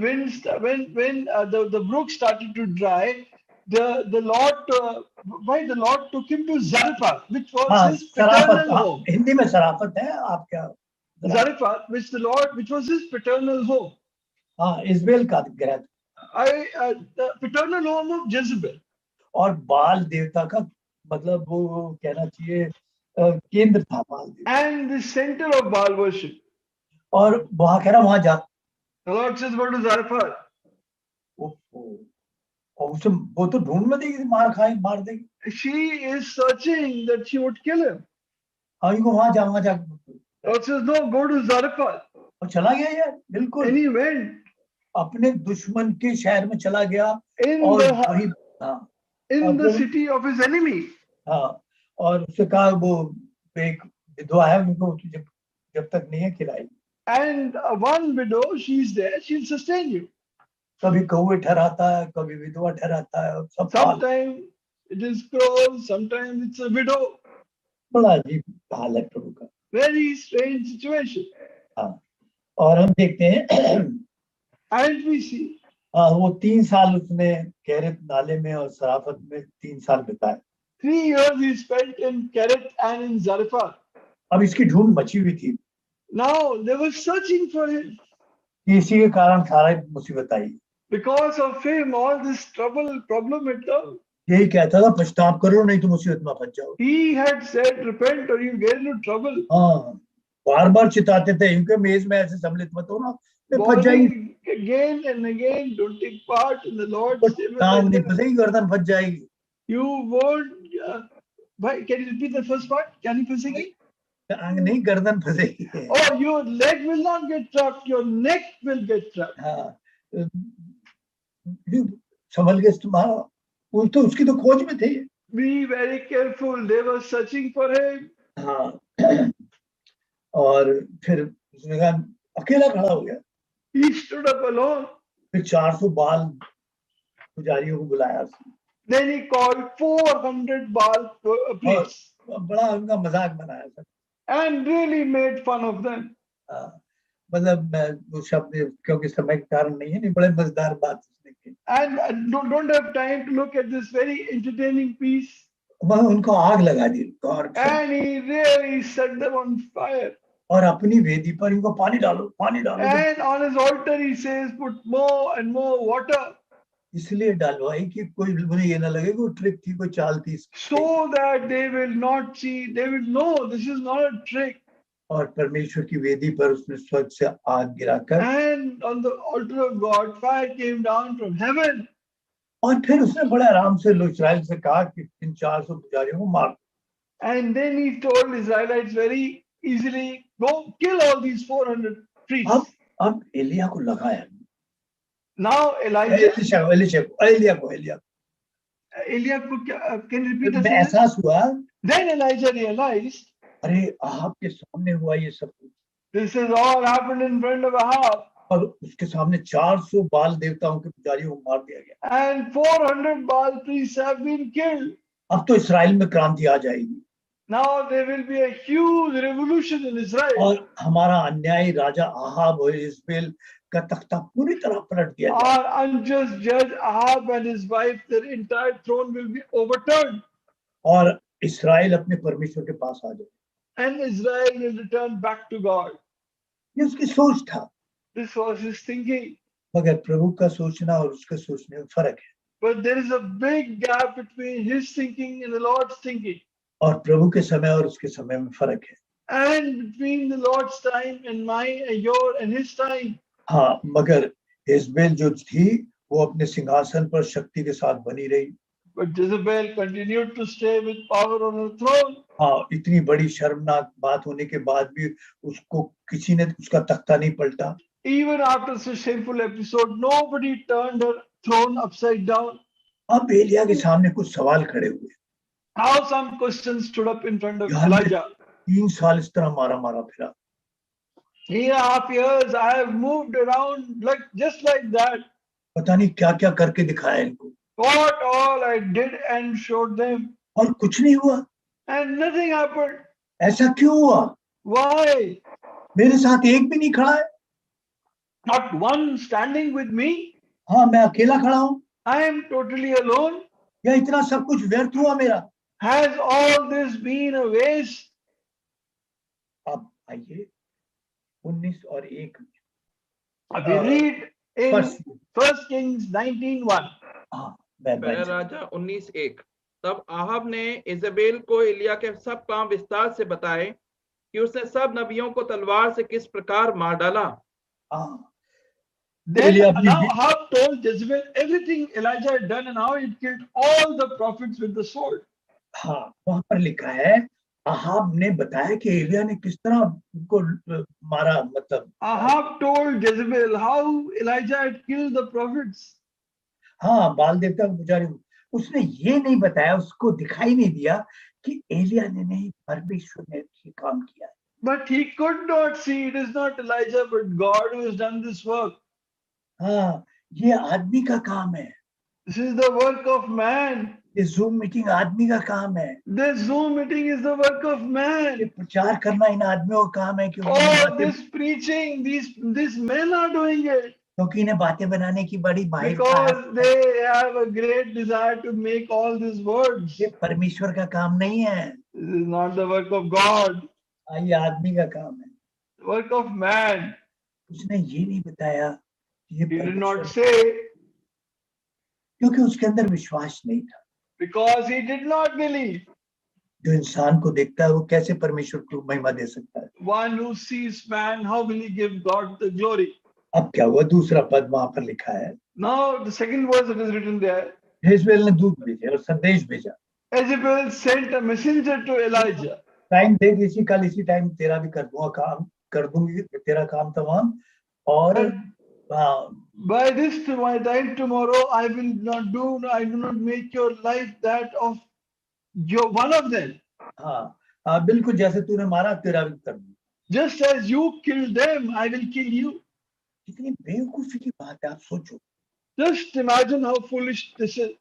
Speaker 2: brook started to dry, the Lord took him to Zarephath, which was his paternal home.
Speaker 1: Hindi में सराफत है, आप क्या?
Speaker 2: Zarephath, which was his paternal home.
Speaker 1: हाँ, इजबेल का घर,
Speaker 2: the paternal home of Jezebel.
Speaker 1: और बाल देवता का, मतलब वो कहना चाहिए केंद्र था बाल देवता,
Speaker 2: And the center of Baal worship.
Speaker 1: और वहां कह रहा, वहां जा।
Speaker 2: The Lord says, go to Zarephath.
Speaker 1: और उसे वो तो ढूंढ में देगी, मार देगी।
Speaker 2: She is searching that she would kill him.
Speaker 1: हाँ, इनको वहां जा।
Speaker 2: The Lord says, no, go to Zarephath.
Speaker 1: और चला गया यार, बिल्कुल।
Speaker 2: And he went.
Speaker 1: अपने दुश्मन के शहर में चला गया,
Speaker 2: In
Speaker 1: और
Speaker 2: the,
Speaker 1: वही, हाँ,
Speaker 2: in the city of his enemy.
Speaker 1: हाँ, और उससे कहा, वो एक विधवा है, उनको जब तक नहीं है खिलाई।
Speaker 2: And one widow, she's there, she'll sustain you.
Speaker 1: कभी कौवे ठहराता है, कभी विधवा ठहराता है, और सब
Speaker 2: Sometimes it is crows, sometimes it's a widow.
Speaker 1: बड़ा अजीब हाल है प्रभु का।
Speaker 2: Very strange situation.
Speaker 1: हाँ, और हम देखते हैं,
Speaker 2: And we see.
Speaker 1: वो 3 साल उसने कैरेत नाले में और सराफत में 3 साल बिताए।
Speaker 2: 3 years he spent in Kerith and in Zarephath.
Speaker 1: अब इसकी ढूंढ मची हुई थी।
Speaker 2: Now they were searching for him.
Speaker 1: इसी के कारण सारा मुसीबत आई।
Speaker 2: Because of him, all this problem had come.
Speaker 1: यही कहता था, पछताव करो नहीं तो मुसीबत में फंस जाओ।
Speaker 2: He had said, repent or you get into trouble.
Speaker 1: हाँ, बार-बार चिताते थे, इनके मेज में ऐसे सम्मिलित मत हो ना, फंस जाएगी।
Speaker 2: Again and again, don't take part in the Lord's
Speaker 1: टांग नहीं फंसेगी, गर्दन फंस जाएगी।
Speaker 2: You won't. Can you repeat the first part? क्या नहीं फंसेगी?
Speaker 1: टांग नहीं, गर्दन फंसेगी।
Speaker 2: Oh, your leg will not get trapped. Your neck will get trapped.
Speaker 1: हाँ, संभल के तुम्हारा, वो तो उसकी तो खोज में थे।
Speaker 2: Be very careful. They were searching for him.
Speaker 1: हाँ, और फिर उसने कहा, अकेला खड़ा हो गया।
Speaker 2: He stood up alone.
Speaker 1: फिर 400 बाल पुजारियों को बुलाया उसने।
Speaker 2: Then he called 400 Baal priests.
Speaker 1: बड़ा उनका मजाक बनाया था।
Speaker 2: And really made fun of them.
Speaker 1: मतलब वो शब्द क्योंकि समय के कारण नहीं है, नहीं, बड़े मजेदार बात उसने की।
Speaker 2: And don't have time to look at this very entertaining piece.
Speaker 1: वह उनको आग लगा दी,
Speaker 2: And he really set them on fire.
Speaker 1: और अपनी वेदी पर इनको पानी डालो, पानी डालो।
Speaker 2: And on his altar he says, put more and more water.
Speaker 1: इसलिए डालवाई कि कोई मुझे ये ना लगे कोई ट्रिक थी, कोई चाल थी।
Speaker 2: So that they will not see, they will know this is not a trick.
Speaker 1: और परमेश्वर की वेदी पर उसने स्वर्ग से आग गिराकर,
Speaker 2: and on the altar of God, fire came down from heaven.
Speaker 1: और फिर उसने बड़े आराम से लोग इस्राएल से कहा कि इन 400 पुजारियों को मार दो।
Speaker 2: And then he told Israelites very easily, go kill all these 400 priests.
Speaker 1: अब एलिया को लगाया,
Speaker 2: Now Elijah,
Speaker 1: Elia
Speaker 2: can you repeat
Speaker 1: में
Speaker 2: that?
Speaker 1: एहसास हुआ,
Speaker 2: Then Elijah realized,
Speaker 1: अरे आहाब के सामने हुआ ये सब कुछ,
Speaker 2: this has all happened in front of Ahab,
Speaker 1: और उसके सामने 400 बाल देवताओं के पुजारियों को मार दिया गया।
Speaker 2: and 400 Baal priests have been killed.
Speaker 1: अब तो इसराइल में क्रांति आ जाएगी,
Speaker 2: Now there will be a huge revolution in Israel.
Speaker 1: और हमारा अन्यायी राजा आहाब और इज़राइल का तख्ता पूरी तरह पलट दिया जाएगा,
Speaker 2: Our unjust judge Ahab and his wife, their entire throne will be overturned,
Speaker 1: और इसराइल अपने परमेश्वर के पास आ जाए।
Speaker 2: and Israel will return back to God.
Speaker 1: ये उसकी सोच था,
Speaker 2: This was his thinking.
Speaker 1: मगर प्रभु का सोचना और उसके सोचने में फर्क है,
Speaker 2: But there is a big gap between his thinking and the Lord's thinking,
Speaker 1: और प्रभु के समय और उसके समय में फर्क है।
Speaker 2: and between the Lord's time and mine and your and his time.
Speaker 1: हाँ, मगर इज़राइल जो थी वो अपने सिंहासन पर शक्ति के साथ बनी रही।
Speaker 2: But Jezebel continued to stay with power on her throne.
Speaker 1: हाँ, इतनी बड़ी शर्मनाक बात होने के बाद भी उसको किसी ने उसका तख्ता नहीं पलटा।
Speaker 2: Even after such shameful episode, nobody turned her throne upside down.
Speaker 1: अब एलिया के सामने कुछ सवाल खड़े हुए।
Speaker 2: How some questions stood up in front of
Speaker 1: यहाँ
Speaker 2: Elijah.
Speaker 1: 3 साल इस तरह मारा फिरा।
Speaker 2: 3.5 years I have moved around just like that.
Speaker 1: पता नहीं क्या क्या करके दिखाया इनको,
Speaker 2: What all I did and showed them,
Speaker 1: और कुछ नहीं हुआ।
Speaker 2: and nothing happened.
Speaker 1: ऐसा क्यों हुआ?
Speaker 2: Why?
Speaker 1: मेरे साथ एक भी नहीं खड़ा है।
Speaker 2: Not one standing with me.
Speaker 1: हाँ, मैं अकेला खड़ा हूँ,
Speaker 2: I am totally alone.
Speaker 1: या इतना सब कुछ व्यर्थ हुआ मेरा?
Speaker 2: Has all this been a waste?
Speaker 1: अब आइए 19 और 1
Speaker 2: We read in
Speaker 1: First.
Speaker 2: 1 Kings 19:1.
Speaker 1: हाँ, मैं
Speaker 3: पहला राजा 19:1। तब आहाब ने इजेबेल को एलिया के सब काम विस्तार से बताए कि उसने सब नबियों को तलवार से किस प्रकार मार डाला।
Speaker 1: हाँ,
Speaker 2: Then
Speaker 1: एलिया
Speaker 2: now
Speaker 1: अपनी
Speaker 2: Ahab told Jezebel everything Elijah had done and how he killed all the prophets with the sword.
Speaker 1: हाँ, वहां पर लिखा है आहाब ने बताया कि एलिया ने किस तरह उनको मारा, मतलब
Speaker 2: Ahab told Jezebel how Elijah had killed the prophets.
Speaker 1: हाँ, बाल देवता के पुजारी। उसने ये नहीं बताया, उसको दिखाई नहीं दिया कि एलिया ने नहीं, परमेश्वर ने ये काम किया है।
Speaker 2: But he could not see, it is not Elijah but God who has done this work.
Speaker 1: हाँ, ये आदमी का काम है।
Speaker 2: This is the work of man.
Speaker 1: ये जूम मीटिंग आदमी का काम है।
Speaker 2: This Zoom meeting is the work of
Speaker 1: ये
Speaker 2: man.
Speaker 1: प्रचार करना इन आदमियों का काम है,
Speaker 2: Oh, this preaching, these men are doing it
Speaker 1: क्योंकि इन्हें बातें बनाने की बड़ी माहिरता
Speaker 2: because
Speaker 1: है।
Speaker 2: they have a great desire to make all these words.
Speaker 1: ये परमेश्वर का काम नहीं है,
Speaker 2: This is not the work of God,
Speaker 1: ये आदमी का काम है।
Speaker 2: the work of man.
Speaker 1: उसने ये नहीं बताया कि ये
Speaker 2: He did
Speaker 1: परमेश्वर,
Speaker 2: not say
Speaker 1: क्योंकि उसके अंदर विश्वास नहीं था।
Speaker 2: because he did not believe.
Speaker 1: जो इंसान को देखता है वो कैसे परमेश्वर को महिमा दे सकता है?
Speaker 2: One who sees man, how will he give God the glory?
Speaker 1: अब क्या हुआ? दूसरा पद वहां पर लिखा है,
Speaker 2: Now the second verse that is written there,
Speaker 1: Israel ने दूत भेजे और संदेश भेजा।
Speaker 2: Jezebel sent a messenger to Elijah.
Speaker 1: Time देख, इसी कल इसी टाइम तेरा भी कर दूंगा काम, कर दूंगी तेरा काम तमाम, और
Speaker 2: By this to my time tomorrow, I do not make your life that of your one of them.
Speaker 1: हाँ, बिल्कुल जैसे तूने मारा तेरा भी कर दूंगा।
Speaker 2: Just as you killed them, I will kill you.
Speaker 1: कितनी बेवकूफी की बात है, आप सोचो।
Speaker 2: Just imagine how foolish this is.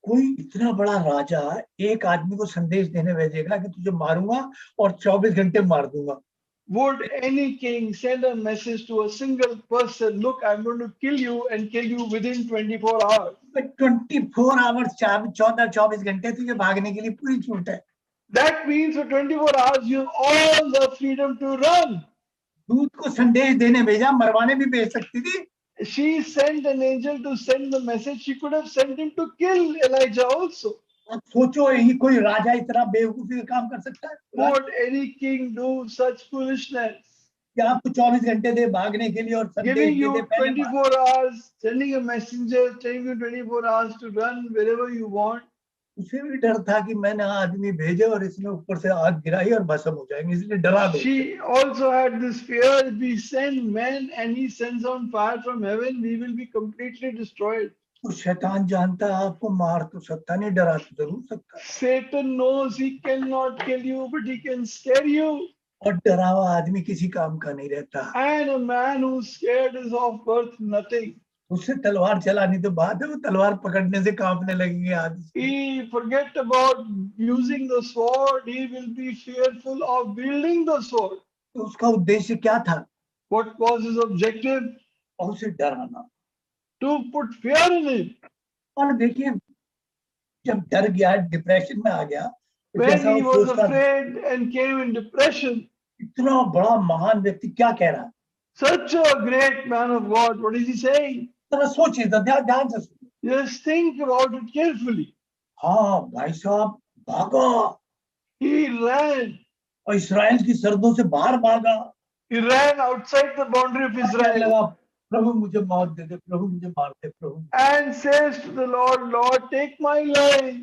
Speaker 1: कोई इतना बड़ा राजा एक आदमी को संदेश देने भेजेगा कि तुझे मारूंगा और 24 घंटे मार दूंगा।
Speaker 2: Would any king send a message to a single person, look, I'm going to kill you and kill you within 24 hours?
Speaker 1: 24 hours, 24 घंटे तुझे भागने के लिए पूरी छूट है।
Speaker 2: That means for 24 hours you have all the freedom to run.
Speaker 1: दूत को संदेश देने भेजा, मरवाने भी भेज सकती थी।
Speaker 2: She sent an angel to send the message. She could have sent him to kill Elijah also.
Speaker 1: आप सोचो, यही कोई राजा इतना बेवकूफी का काम कर सकता है?
Speaker 2: Would any king do such foolishness?
Speaker 1: क्या आपको 24 घंटे दे भागने के लिए और संदेश
Speaker 2: Giving
Speaker 1: दे दे
Speaker 2: you
Speaker 1: पहले
Speaker 2: 24 hours, sending a messenger, telling you 24 hours to run wherever you want.
Speaker 1: उसे भी डर था कि मैंने आदमी भेजे और इसने ऊपर से आग गिराई और भस्म हो जाएंगे, इसलिए डरा दो।
Speaker 2: She also had this fear: if we send men and he sends on fire from heaven, we will be completely destroyed.
Speaker 1: तो शैतान जानता है आपको मार तो सकता नहीं, डरा तो जरूर सकता है।
Speaker 2: Satan knows he cannot kill you, but he can scare you.
Speaker 1: और डरा हुआ आदमी किसी काम का नहीं रहता।
Speaker 2: And a man who's scared is of worth nothing.
Speaker 1: उससे तलवार चलानी तो बात है, वो तलवार पकड़ने से कांपने लगेंगे आदमी।
Speaker 2: He forget about using the sword. He will be fearful of wielding the sword.
Speaker 1: तो उसका उद्देश्य क्या था?
Speaker 2: What was his objective?
Speaker 1: और उसे डराना।
Speaker 2: To put fear in him.
Speaker 1: और देखिए, जब डर गया, डिप्रेशन में आ गया, तो
Speaker 2: When
Speaker 1: जैसा
Speaker 2: he
Speaker 1: वो
Speaker 2: was
Speaker 1: सोचता,
Speaker 2: afraid and came in depression,
Speaker 1: इतना बड़ा महान व्यक्ति क्या कह रहा है,
Speaker 2: such a great man of God, what is he saying?
Speaker 1: जरा सोचिए, ध्यान से सुनिए।
Speaker 2: Just think about it carefully.
Speaker 1: हाँ भाई साहब, भागा
Speaker 2: He ran.
Speaker 1: और इस्राएल की सरहदों से बाहर भागा।
Speaker 2: He ran outside the boundary of
Speaker 1: कहने
Speaker 2: Israel
Speaker 1: लगा, प्रभु मुझे मौत दे दे, प्रभु मुझे मार दे, प्रभु।
Speaker 2: and says to the Lord, Lord, take my life.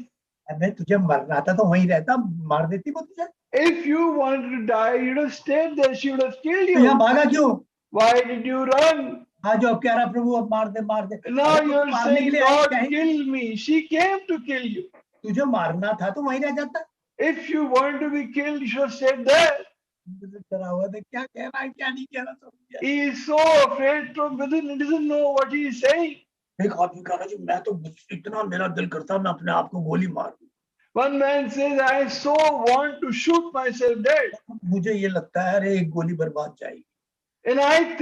Speaker 1: मैं तुझे मरना था तो वहीं रहता, मार देती वो तुझे।
Speaker 2: If you wanted to die, you'd have stayed there. She would have killed
Speaker 1: तो यहाँ
Speaker 2: you.
Speaker 1: भागा क्यों?
Speaker 2: Why did you run?
Speaker 1: हाँ, जो अब कह रहा प्रभु अब मार दे, मार दे।
Speaker 2: Now
Speaker 1: अरे तो
Speaker 2: you're
Speaker 1: मारने के
Speaker 2: saying,
Speaker 1: लिए आई
Speaker 2: Lord,
Speaker 1: क्या है?
Speaker 2: kill me. She came to kill you.
Speaker 1: तुझे मारना था तो वहीं रह जाता।
Speaker 2: If you wanted to be killed, you should have stayed there.
Speaker 1: डरा हुआ था, क्या कह रहा है क्या नहीं कह रहा, समझ
Speaker 2: He is so afraid from within, he doesn't know what he is saying.
Speaker 1: एक आदमी कह रहा जी, मैं तो इतना मेरा दिल करता मैं अपने आप को गोली मार दूं।
Speaker 2: One man says, I so want to shoot myself dead.
Speaker 1: मुझे ये लगता है अरे एक गोली बर्बाद जाएगी।
Speaker 2: And I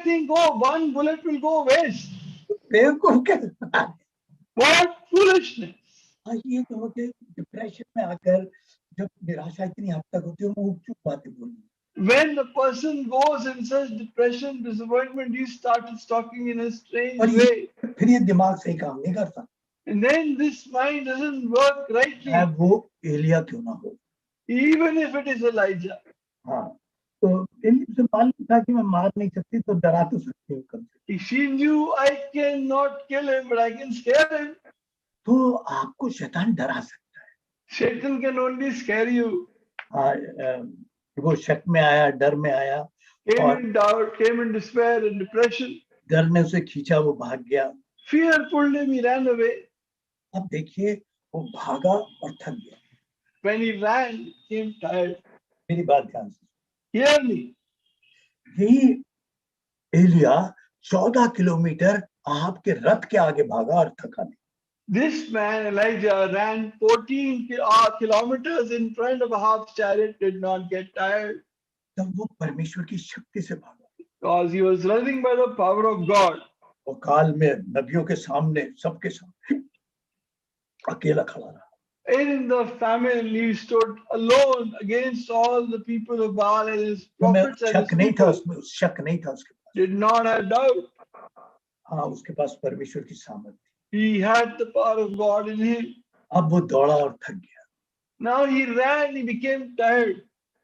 Speaker 2: think, oh, one bullet will go waste.
Speaker 1: बेवकूफ कहता है।
Speaker 2: What foolishness.
Speaker 1: हाँ, ये जो होते डिप्रेशन में आकर जब निराशा इतनी हद तक होती है, वो चुप बातें बोलनी।
Speaker 2: When the person goes in such depression, disappointment, he starts talking in a strange
Speaker 1: और
Speaker 2: way.
Speaker 1: फिर ये दिमाग सही काम नहीं करता।
Speaker 2: And then this mind doesn't work rightly,
Speaker 1: वो एलिया क्यों ना हो।
Speaker 2: even if it is Elijah.
Speaker 1: हाँ, तो एलिया से मालूम था कि मैं मार नहीं सकती, तो डरा तो सकती हूँ कम से।
Speaker 2: She knew I cannot kill him, but I can scare him.
Speaker 1: तो आपको शैतान डरा सकता है।
Speaker 2: Satan can only scare you.
Speaker 1: हाँ, वो शक में आया, डर में आया,
Speaker 2: Came in doubt, came in despair and depression.
Speaker 1: डर ने उसे खींचा, वो भाग गया।
Speaker 2: Fear pulled him, he ran away.
Speaker 1: अब देखिए, वो भागा और थक गया।
Speaker 2: When he ran, he became tired.
Speaker 1: मेरी बात ध्यान से
Speaker 2: Hear me.
Speaker 1: यही एलिया 14 किलोमीटर आपके रथ के आगे भागा और थका नहीं।
Speaker 2: This man, Elijah, ran 14 kilometers in front of Ahab's chariot, did not get tired.
Speaker 1: तब वो परमेश्वर की शक्ति से भागा।
Speaker 2: Because he was running by the power of God.
Speaker 1: वो काल में नबियों के सामने, सबके सामने अकेला खड़ा रहा।
Speaker 2: In the famine, he stood alone against all the people of Baal and his prophets and his
Speaker 1: शक नहीं था
Speaker 2: people.
Speaker 1: उसमें, शक नहीं था उसके पास।
Speaker 2: Did not have doubt.
Speaker 1: हाँ, उसके पास परमेश्वर की सामर्थ थी।
Speaker 2: He had the power of God in him.
Speaker 1: अब वो दौड़ा और थक गया।
Speaker 2: Now he ran, he became tired,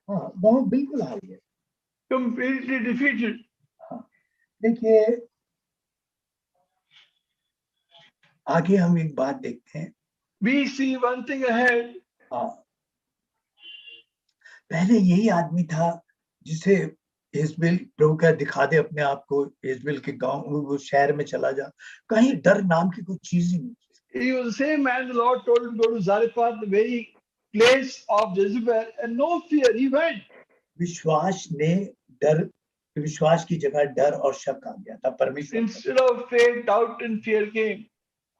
Speaker 1: हाँ, बहुत बिल्कुल हार गया।
Speaker 2: completely defeated.
Speaker 1: हाँ, देखिए आगे हम एक बात देखते हैं।
Speaker 2: We see one thing ahead.
Speaker 1: हाँ, पहले यही आदमी था जिसे इजबेल प्रभु का दिखा दे अपने आप को, इजबेल के गांव, वो शहर में चला जा, कहीं डर नाम की कोई चीज ही नहीं।
Speaker 2: He was the same man the Lord told him to go to Zarephath, the very place of Jezebel, and no fear, he went.
Speaker 1: विश्वास ने डर, विश्वास की जगह डर और शक आ गया था परमेश्वर।
Speaker 2: Instead of faith, doubt and fear came.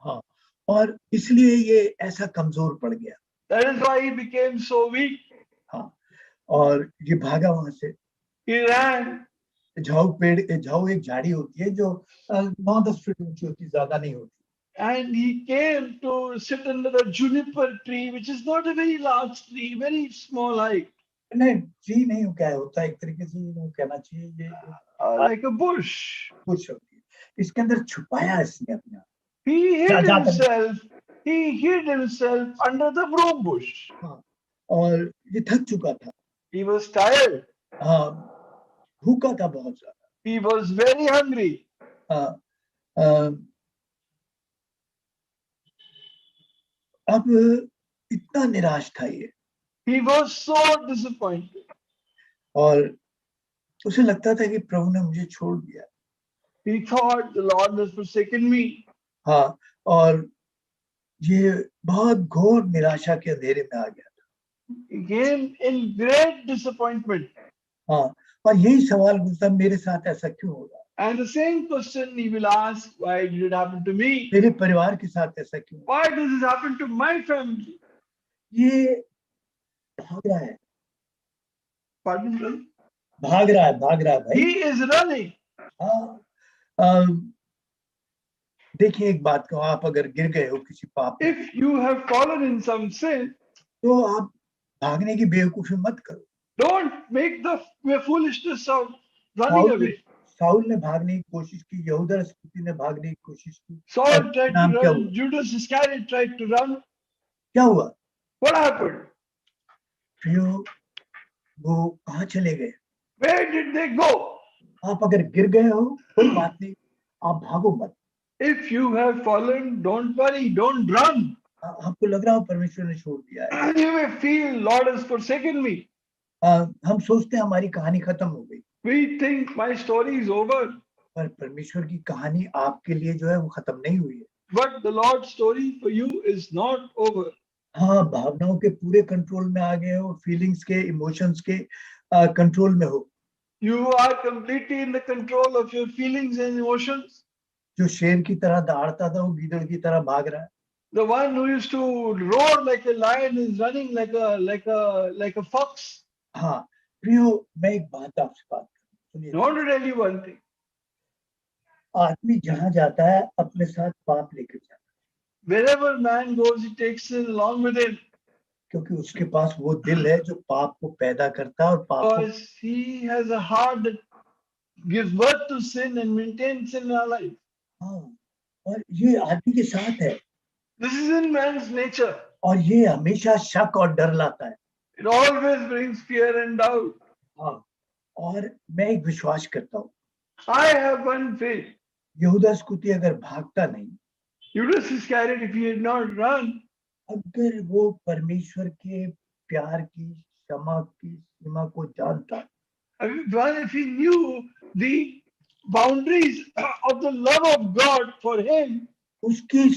Speaker 1: हाँ, और इसलिए ये ऐसा कमजोर पड़ गया।
Speaker 2: That is why he became so weak.
Speaker 1: हाँ, और ये भागा वहां से।
Speaker 2: He ran.
Speaker 1: झाऊ एक झाड़ी होती है जो 9-10 फीट ऊंची होती है, ज्यादा नहीं होती।
Speaker 2: And he came to sit under a juniper tree, which is not a very large tree, very small height.
Speaker 1: नहीं, ट्री नहीं हो, क्या होता है एक तरीके से ये कहना चाहिए, ये
Speaker 2: Like a bush.
Speaker 1: कुछ होती है। इसके अंदर छुपाया इसने अपने आप।
Speaker 2: He hid himself. he hid himself under the broom bush.
Speaker 1: हाँ, और ये थक चुका था,
Speaker 2: He was tired.
Speaker 1: हाँ, भूखा था बहुत ज्यादा,
Speaker 2: He was very hungry.
Speaker 1: हाँ, अब इतना निराश था ये,
Speaker 2: He was so disappointed.
Speaker 1: और उसे लगता था कि प्रभु ने मुझे छोड़ दिया,
Speaker 2: He thought the Lord has forsaken me.
Speaker 1: हाँ, और ये बहुत घोर निराशा के अंधेरे में आ गया था,
Speaker 2: He came in great disappointment.
Speaker 1: हाँ, और यही सवाल गुस्सा, मेरे साथ ऐसा क्यों हो रहा है,
Speaker 2: And the same question he will ask, why did it happen to me?
Speaker 1: मेरे परिवार के साथ ऐसा क्यों,
Speaker 2: Why does this happen to my family?
Speaker 1: ये भाग रहा है,
Speaker 2: Pardon, brother?
Speaker 1: भाग रहा है भाई,
Speaker 2: He is running.
Speaker 1: हाँ, देखिए एक बात को, आप अगर गिर गए हो किसी पाप में,
Speaker 2: If you have fallen in some sin,
Speaker 1: तो आप भागने की बेवकूफी मत करो।
Speaker 2: don't make the foolishness of running
Speaker 1: Saul ने
Speaker 2: away.
Speaker 1: साउल ने भागने की कोशिश की, यहूदा अस्करियोती ने भागने की कोशिश की,
Speaker 2: Saul tried
Speaker 1: नाम
Speaker 2: to
Speaker 1: क्या
Speaker 2: run,
Speaker 1: हुआ,
Speaker 2: Judas Iscariot tried to run.
Speaker 1: क्या हुआ,
Speaker 2: What happened?
Speaker 1: प्रियो, वो कहाँ चले गए,
Speaker 2: Where did they go?
Speaker 1: आप अगर गिर गए हो कोई बात नहीं, आप भागो मत,
Speaker 2: If you have fallen, don't worry, don't run.
Speaker 1: आपको लग रहा हो परमेश्वर ने छोड़ दिया है,
Speaker 2: You may feel Lord has forsaken me.
Speaker 1: हम सोचते हैं हमारी कहानी खत्म हो गई,
Speaker 2: We think my story is over.
Speaker 1: पर परमेश्वर की कहानी आपके लिए जो है वो खत्म नहीं हुई है,
Speaker 2: But the Lord's story for you is not over.
Speaker 1: हाँ, भावनाओं के पूरे कंट्रोल में आ गए हो, फीलिंग्स के, इमोशंस के कंट्रोल में हो,
Speaker 2: You are completely in the control of your feelings and emotions.
Speaker 1: जो शेर की तरह दहाड़ता था वो गीदड़ की तरह भाग रहा है,
Speaker 2: The one who used to roar like a lion is running like a fox.
Speaker 1: हाँ प्रियो, मैं एक बात आपसे बात
Speaker 2: I
Speaker 1: सुनिए,
Speaker 2: want to tell you one thing.
Speaker 1: आदमी जहां जाता है अपने साथ पाप लेकर जाता है,
Speaker 2: Wherever man goes, he takes sin along with him.
Speaker 1: क्योंकि उसके पास वो दिल है जो पाप को पैदा करता है और पाप को,
Speaker 2: Because he has a heart that gives birth to sin and maintains sin in our life.
Speaker 1: हाँ, और ये आदमी के साथ है,
Speaker 2: This is in man's nature.
Speaker 1: और ये हमेशा शक और डर लाता है,
Speaker 2: It always brings fear and doubt.
Speaker 1: हाँ, और मैं एक विश्वास करता हूँ,
Speaker 2: I have one faith.
Speaker 1: यहूदा अस्करियोती अगर भागता नहीं,
Speaker 2: Judas Iscariot, if he had not run,
Speaker 1: अगर वो परमेश्वर के प्यार की, क्षमा की सीमा को जानता,
Speaker 2: if he knew the boundaries of the love of God for him,
Speaker 1: उसकी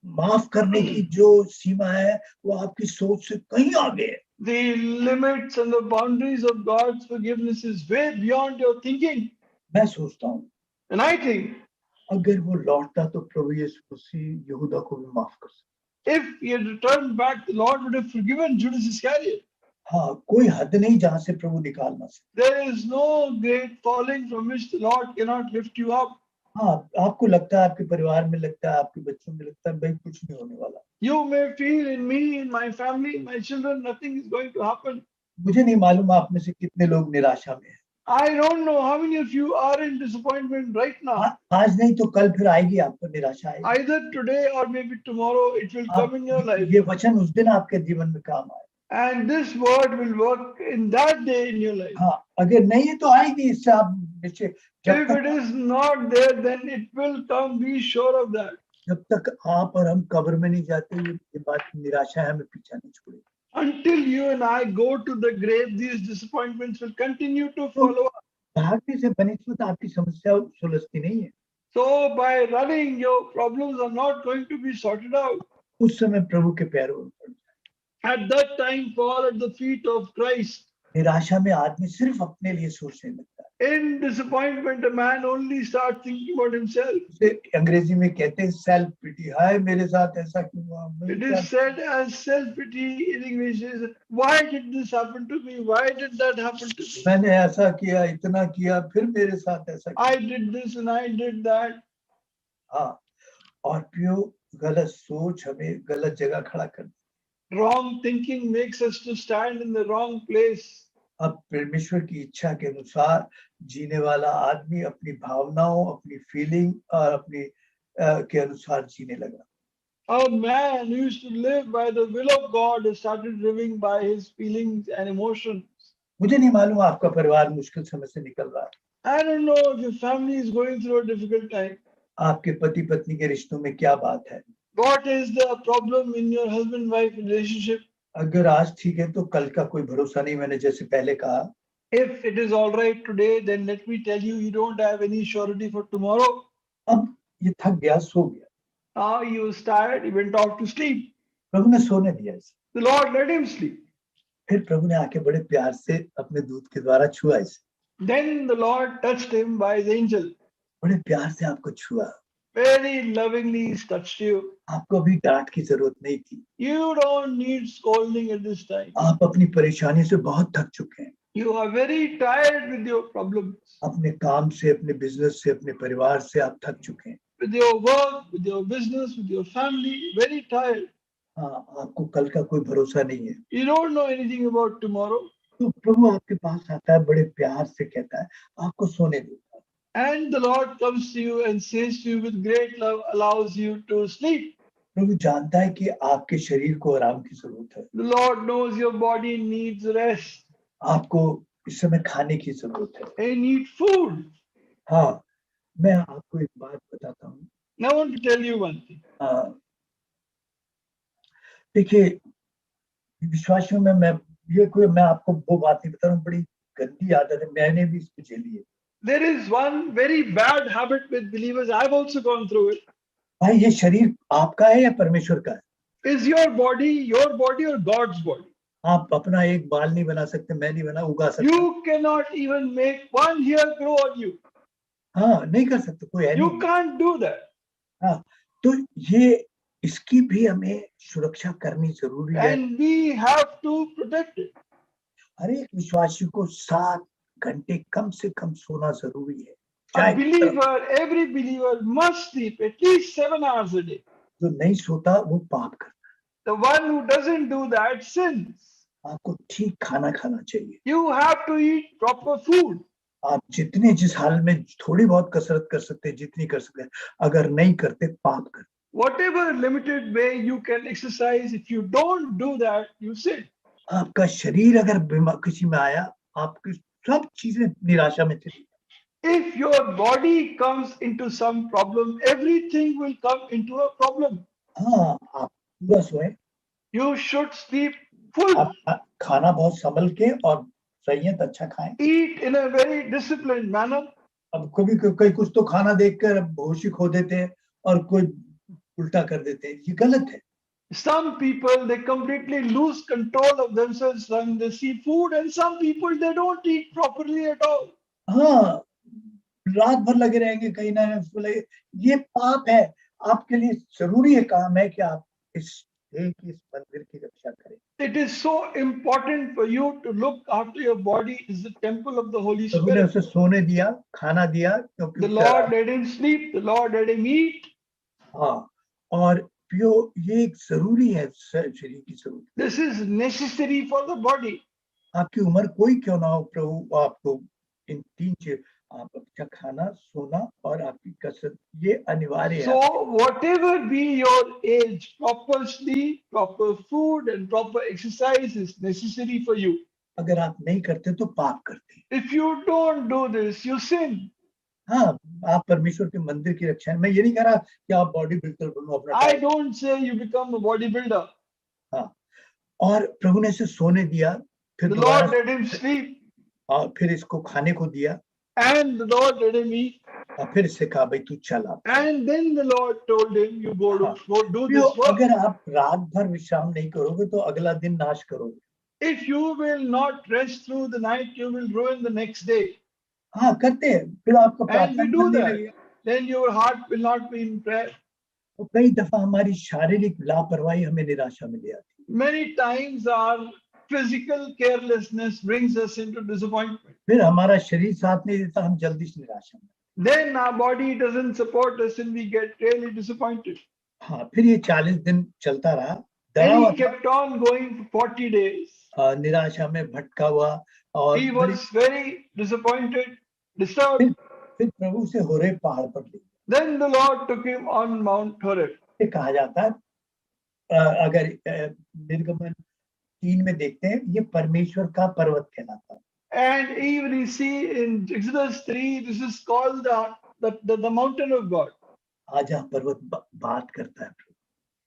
Speaker 1: माफ करने की जो सीमा है वो आपकी सोच से कहीं आगे है,
Speaker 2: the limits and the boundaries of God's forgiveness is way beyond your thinking.
Speaker 1: मैं सोचता हूँ
Speaker 2: And I think
Speaker 1: अगर वो लौटता तो प्रभु यीशु मसीह यहूदा को भी माफ कर सकता,
Speaker 2: if he had returned back, the Lord would have forgiven Judas Iscariot.
Speaker 1: हाँ, कोई हद नहीं जहां से प्रभु निकाल ना सके,
Speaker 2: There is no great falling from which the Lord cannot lift you up.
Speaker 1: हाँ, आपको लगता है, आपके परिवार में लगता है, आपके बच्चों में लगता है भाई कुछ नहीं होने वाला,
Speaker 2: You may feel in me, in my family, in my children, nothing is going to happen.
Speaker 1: मुझे नहीं मालूम आप में से कितने लोग निराशा में हैं,
Speaker 2: I don't know how many of you are in disappointment right now.
Speaker 1: आज नहीं तो कल फिर आएगी, आपको निराशा आएगी,
Speaker 2: Either today or maybe tomorrow it will come in your life.
Speaker 1: ये वचन उस दिन आपके जीवन में काम आए,
Speaker 2: And this word will work in that day in your life.
Speaker 1: हाँ, अगर नहीं है तो आएगी, इससे आप निश्चय,
Speaker 2: If it is not there, then it will come, be sure of that.
Speaker 1: जब तक आप और हम कब्र में नहीं जाते ये बात, निराशा हमें पीछा नहीं छोड़ेगी,
Speaker 2: Until you and I go to the grave, these disappointments will continue to follow us.
Speaker 1: भागने से बनिस्बत आपकी समस्या सुलझती नहीं है,
Speaker 2: So by running, your problems are not going to be sorted out.
Speaker 1: उस समय प्रभु के पैरों में पड़ जाए,
Speaker 2: At that time, fall at the feet of Christ.
Speaker 1: निराशा में आदमी सिर्फ अपने लिए सोचने लगता है,
Speaker 2: In disappointment, a man only starts thinking about himself.
Speaker 1: उसे अंग्रेजी में कहते हैं सेल्फ पिटी, हाय मेरे साथ ऐसा क्यों हुआ, मेरे
Speaker 2: It is
Speaker 1: साथ,
Speaker 2: said as self-pity in English is, why did this happen to me? Why did that happen to me?
Speaker 1: मैंने ऐसा किया, इतना किया, फिर मेरे साथ ऐसा किया,
Speaker 2: I did this and I did that.
Speaker 1: हाँ, और प्रियो गलत सोच हमें गलत जगह खड़ा कर,
Speaker 2: Wrong thinking makes us to stand in the wrong place.
Speaker 1: अब परमेश्वर की इच्छा के अनुसार जीने वाला आदमी अपनी भावनाओं, अपनी फीलिंग और अपनी के अनुसार जीने लगा,
Speaker 2: A man who used to live by the will of God has started living by his feelings and emotions.
Speaker 1: मुझे नहीं मालूम आपका परिवार मुश्किल समय से निकल रहा है,
Speaker 2: I don't know if your family is going through a difficult time.
Speaker 1: आपके पति पत्नी के रिश्तों में क्या बात है.
Speaker 2: What is the problem in your husband-wife relationship?
Speaker 1: अगर आज ठीक है तो कल का कोई भरोसा नहीं. मैंने जैसे पहले कहा,
Speaker 2: If it is all right today, then let me tell you, you don't have any surety for tomorrow.
Speaker 1: अब ये थक गया, सो गया.
Speaker 2: Now he was tired, he went off to sleep.
Speaker 1: प्रभु ने सोने दिया इसे.
Speaker 2: The Lord let him sleep.
Speaker 1: फिर प्रभु ने आके बड़े प्यार से अपने दूत के द्वारा छुआ इसे.
Speaker 2: Then the Lord touched him by his angel.
Speaker 1: बड़े प्यार से आपको छुआ.
Speaker 2: Very lovingly he's touched you.
Speaker 1: आपको अभी डांट की जरूरत नहीं थी.
Speaker 2: You don't need scolding at this time.
Speaker 1: आप अपनी परेशानी से बहुत थक चुके हैं.
Speaker 2: You are very tired with your problems,
Speaker 1: अपने काम से, अपने बिजनेस से, अपने परिवार से आप थक चुके हैं.
Speaker 2: with your work, with your business, with your family, very tired.
Speaker 1: हाँ, आपको कल का कोई भरोसा नहीं है.
Speaker 2: You don't know anything about tomorrow.
Speaker 1: तो प्रभु आपके पास आता है, बड़े प्यार से कहता है आपको सोने देता है.
Speaker 2: And the Lord comes to you and says to you with great love, allows you to sleep.
Speaker 1: प्रभु जानता है कि आपके शरीर को आराम की जरूरत है.
Speaker 2: The Lord knows your body needs rest.
Speaker 1: आपको इस समय खाने की जरूरत है.
Speaker 2: You need food.
Speaker 1: हाँ, मैं आपको एक बात बताता हूँ.
Speaker 2: Now I want to tell you one thing.
Speaker 1: देखिए, विश्वासियों में मैं आपको वो बात नहीं बता रहा हूँ, बड़ी गंदी आदत है, मैंने भी इसको झेली है.
Speaker 2: There is one very bad habit with believers. I've also gone through it.
Speaker 1: भाई, ये शरीर आपका है या परमेश्वर का है?
Speaker 2: Is your body or God's body?
Speaker 1: आप अपना एक बाल नहीं बना सकते, मैं नहीं उगा सकता.
Speaker 2: You cannot even make one hair grow on you.
Speaker 1: हाँ, नहीं कर सकते, कोई है
Speaker 2: You
Speaker 1: नहीं.
Speaker 2: can't do that.
Speaker 1: हाँ, तो ये इसकी भी हमें सुरक्षा करनी जरूरी है.
Speaker 2: And we have to protect it.
Speaker 1: हर एक विश्वासी को 7 घंटे कम से कम सोना जरूरी है.
Speaker 2: A believer, every believer must sleep at least 7 hours a day.
Speaker 1: जो नहीं सोता वो पाप करता है.
Speaker 2: The one who doesn't do that sins.
Speaker 1: आपको ठीक खाना खाना चाहिए.
Speaker 2: You have to eat proper food.
Speaker 1: आप जिस हाल में थोड़ी बहुत कसरत कर सकते हैं, जितनी कर सकते हैं, अगर नहीं करते पाप करते.
Speaker 2: Whatever limited way you can exercise, if you don't do that, you sin.
Speaker 1: आपका शरीर अगर बीमार किसी में आया, आपकी सब चीजें निराशा में चली.
Speaker 2: If your body comes into some problem, everything will come into a problem.
Speaker 1: हाँ, आप पूरा सोए.
Speaker 2: You should sleep full.
Speaker 1: आप खाना बहुत संभल के और संयत अच्छा खाएं.
Speaker 2: Eat in a very disciplined manner.
Speaker 1: अब कभी कई कुछ तो खाना देखकर होश ही खो देते हैं और कोई उल्टा कर देते हैं. ये गलत है.
Speaker 2: Some people, they completely lose control of themselves when they see food, and some people, they don't eat properly at all.
Speaker 1: हाँ, रात भर लगे रहेंगे कहीं ना कहीं. ये पाप है. आपके लिए जरूरी है, काम है कि आप इस मंदिर की रक्षा करें.
Speaker 2: It is so important for you to look after your body. Is the temple of the Holy
Speaker 1: प्रभु ने
Speaker 2: Spirit.
Speaker 1: उसे सोने दिया, खाना दिया, क्योंकि
Speaker 2: The Lord let him sleep. The Lord let him eat.
Speaker 1: हाँ, और ये एक जरूरी है, शरीर की जरूरत.
Speaker 2: This is necessary for the body.
Speaker 1: आपकी उम्र कोई क्यों ना हो, प्रभु आपको इन 3 चीज, आप अच्छा खाना, सोना और आपकी कसरत, ये अनिवार्य है.
Speaker 2: So whatever be your age, proper sleep, proper food, and proper exercise is necessary for you.
Speaker 1: अगर आप नहीं करते तो पाप करते.
Speaker 2: If you don't do this, you sin.
Speaker 1: हाँ, आप परमेश्वर के मंदिर की रक्षा. मैं ये नहीं कह रहा कि आप बॉडी बिल्डर बनो अपना.
Speaker 2: I don't say you become a bodybuilder.
Speaker 1: हाँ, और प्रभु ने इसे सोने दिया, फिर
Speaker 2: The Lord let him sleep.
Speaker 1: और फिर इसको खाने को दिया,
Speaker 2: And the Lord let him eat.
Speaker 1: और फिर इससे कहा भाई तू चला.
Speaker 2: And then the Lord told him, you go do this work.
Speaker 1: अगर आप रात भर विश्राम नहीं करोगे तो अगला दिन नाश करोगे.
Speaker 2: If you will not rest through the night, you will ruin the next day.
Speaker 1: हाँ, करते हैं, फिर आपको
Speaker 2: And we
Speaker 1: प्रार्थना
Speaker 2: do
Speaker 1: करनी
Speaker 2: that.
Speaker 1: लगेगी.
Speaker 2: Then your heart will not be in prayer.
Speaker 1: तो कई दफा हमारी शारीरिक लापरवाही हमें निराशा में ले आती है.
Speaker 2: Many times our physical carelessness brings us into disappointment.
Speaker 1: फिर हमारा शरीर साथ नहीं देता, हम जल्दी से निराशा में.
Speaker 2: Then our body doesn't support us and we get really disappointed.
Speaker 1: हाँ, फिर ये 40 दिन चलता रहा.
Speaker 2: And he kept on going for 40 days.
Speaker 1: निराशा में भटका हुआ और
Speaker 2: He was very disappointed, disturbed.
Speaker 1: फिर प्रभु से होरेब पहाड़ पर ले.
Speaker 2: Then the Lord took him on Mount Horeb.
Speaker 1: कहा जाता है अगर निर्गमन 3 में देखते हैं, ये परमेश्वर का पर्वत कहलाता है।
Speaker 2: And even you see in Exodus 3, this is called the mountain of God,
Speaker 1: आज यह पर्वत बात करता है प्रभु।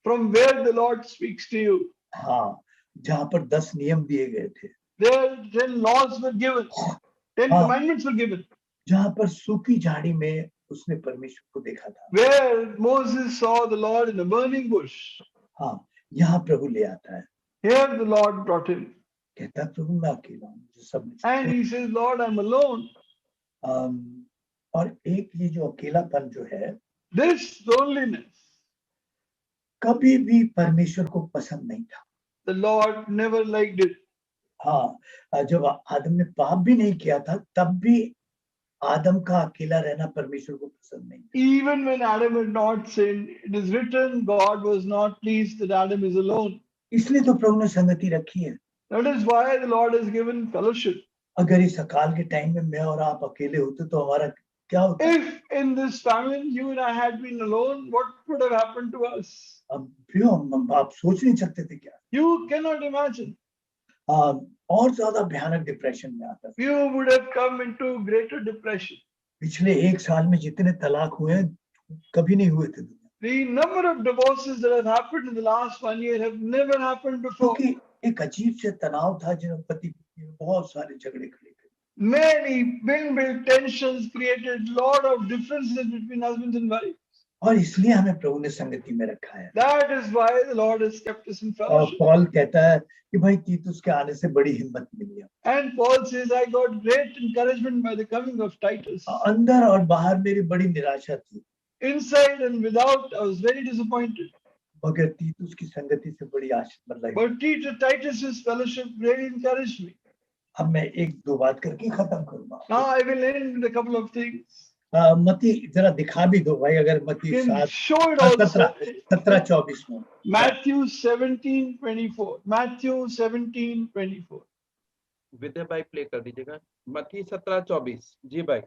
Speaker 2: from where the Lord speaks to you.
Speaker 1: हाँ, जहाँ पर 10 नियम दिए गए थे,
Speaker 2: There 10 laws were given, 10
Speaker 1: हाँ,
Speaker 2: commandments were given,
Speaker 1: जहाँ पर सूखी झाड़ी में उसने परमेश्वर को देखा था।
Speaker 2: where Moses saw the Lord in a burning bush.
Speaker 1: हाँ, यहाँ प्रभु ले आता है,
Speaker 2: Here the Lord brought him.
Speaker 1: कहता है प्रभु मैं अकेला हूँ, मुझे सब कुछ
Speaker 2: And he says, Lord, I'm alone.
Speaker 1: और एक ये जो अकेलापन जो है,
Speaker 2: This loneliness,
Speaker 1: कभी भी परमेश्वर को पसंद नहीं था।
Speaker 2: the Lord never liked it.
Speaker 1: हाँ, जब आदम ने पाप भी नहीं किया था, तब भी आदम का अकेला रहना परमेश्वर को पसंद नहीं था।
Speaker 2: Even when Adam had not sinned, it is written, God was not pleased that Adam is alone.
Speaker 1: इसलिए तो प्रभु ने संगति रखी है।
Speaker 2: That is why the Lord has given fellowship.
Speaker 1: अगर इस अकाल के टाइम में मैं और आप अकेले होते तो हमारा क्या होता?
Speaker 2: If in this famine you and I had been alone, what would have happened to us?
Speaker 1: अब क्यों आप सोच नहीं सकते थे क्या?
Speaker 2: You cannot imagine.
Speaker 1: और ज्यादा भयानक डिप्रेशन में आता था।
Speaker 2: You would have come into greater depression.
Speaker 1: पिछले 1 साल में जितने तलाक हुए हैं, कभी नहीं हुए थे दुनिया।
Speaker 2: The number of divorces that have happened in the last 1 year have never happened before.
Speaker 1: क्योंकि एक अजीब से तनाव था, जिन्होंने पति पत्नी में बहुत सारे झगड़े खड़े थे।
Speaker 2: Many inbuilt tensions created lot of differences between husbands and wives.
Speaker 1: और इसलिए हमें प्रभु ने संगति में रखा है।
Speaker 2: That is why the Lord has kept us in
Speaker 1: और
Speaker 2: fellowship.
Speaker 1: पौल कहता है कि भाई तीतुस के आने से बड़ी हिम्मत मिली है।
Speaker 2: And Paul says, I got great encouragement by the coming of Titus.
Speaker 1: अंदर और बाहर मेरी बड़ी निराशा थी।
Speaker 2: Inside and without, I was very disappointed.
Speaker 1: मगर तीतुस की संगति से बड़ी आशा मतलब।
Speaker 2: But Titus's fellowship really encouraged me.
Speaker 1: अब मैं 1-2 बात करके खत्म करूंगा।
Speaker 2: Now I will end with a couple of things.
Speaker 1: मत्ती जरा दिखा भी दो भाई, अगर मत्ती 17-24 में।
Speaker 2: Matthew 17:24. Matthew 17:24.
Speaker 3: विद्या भाई प्ले कर दीजिएगा। मत्ती 17:24। जी भाई।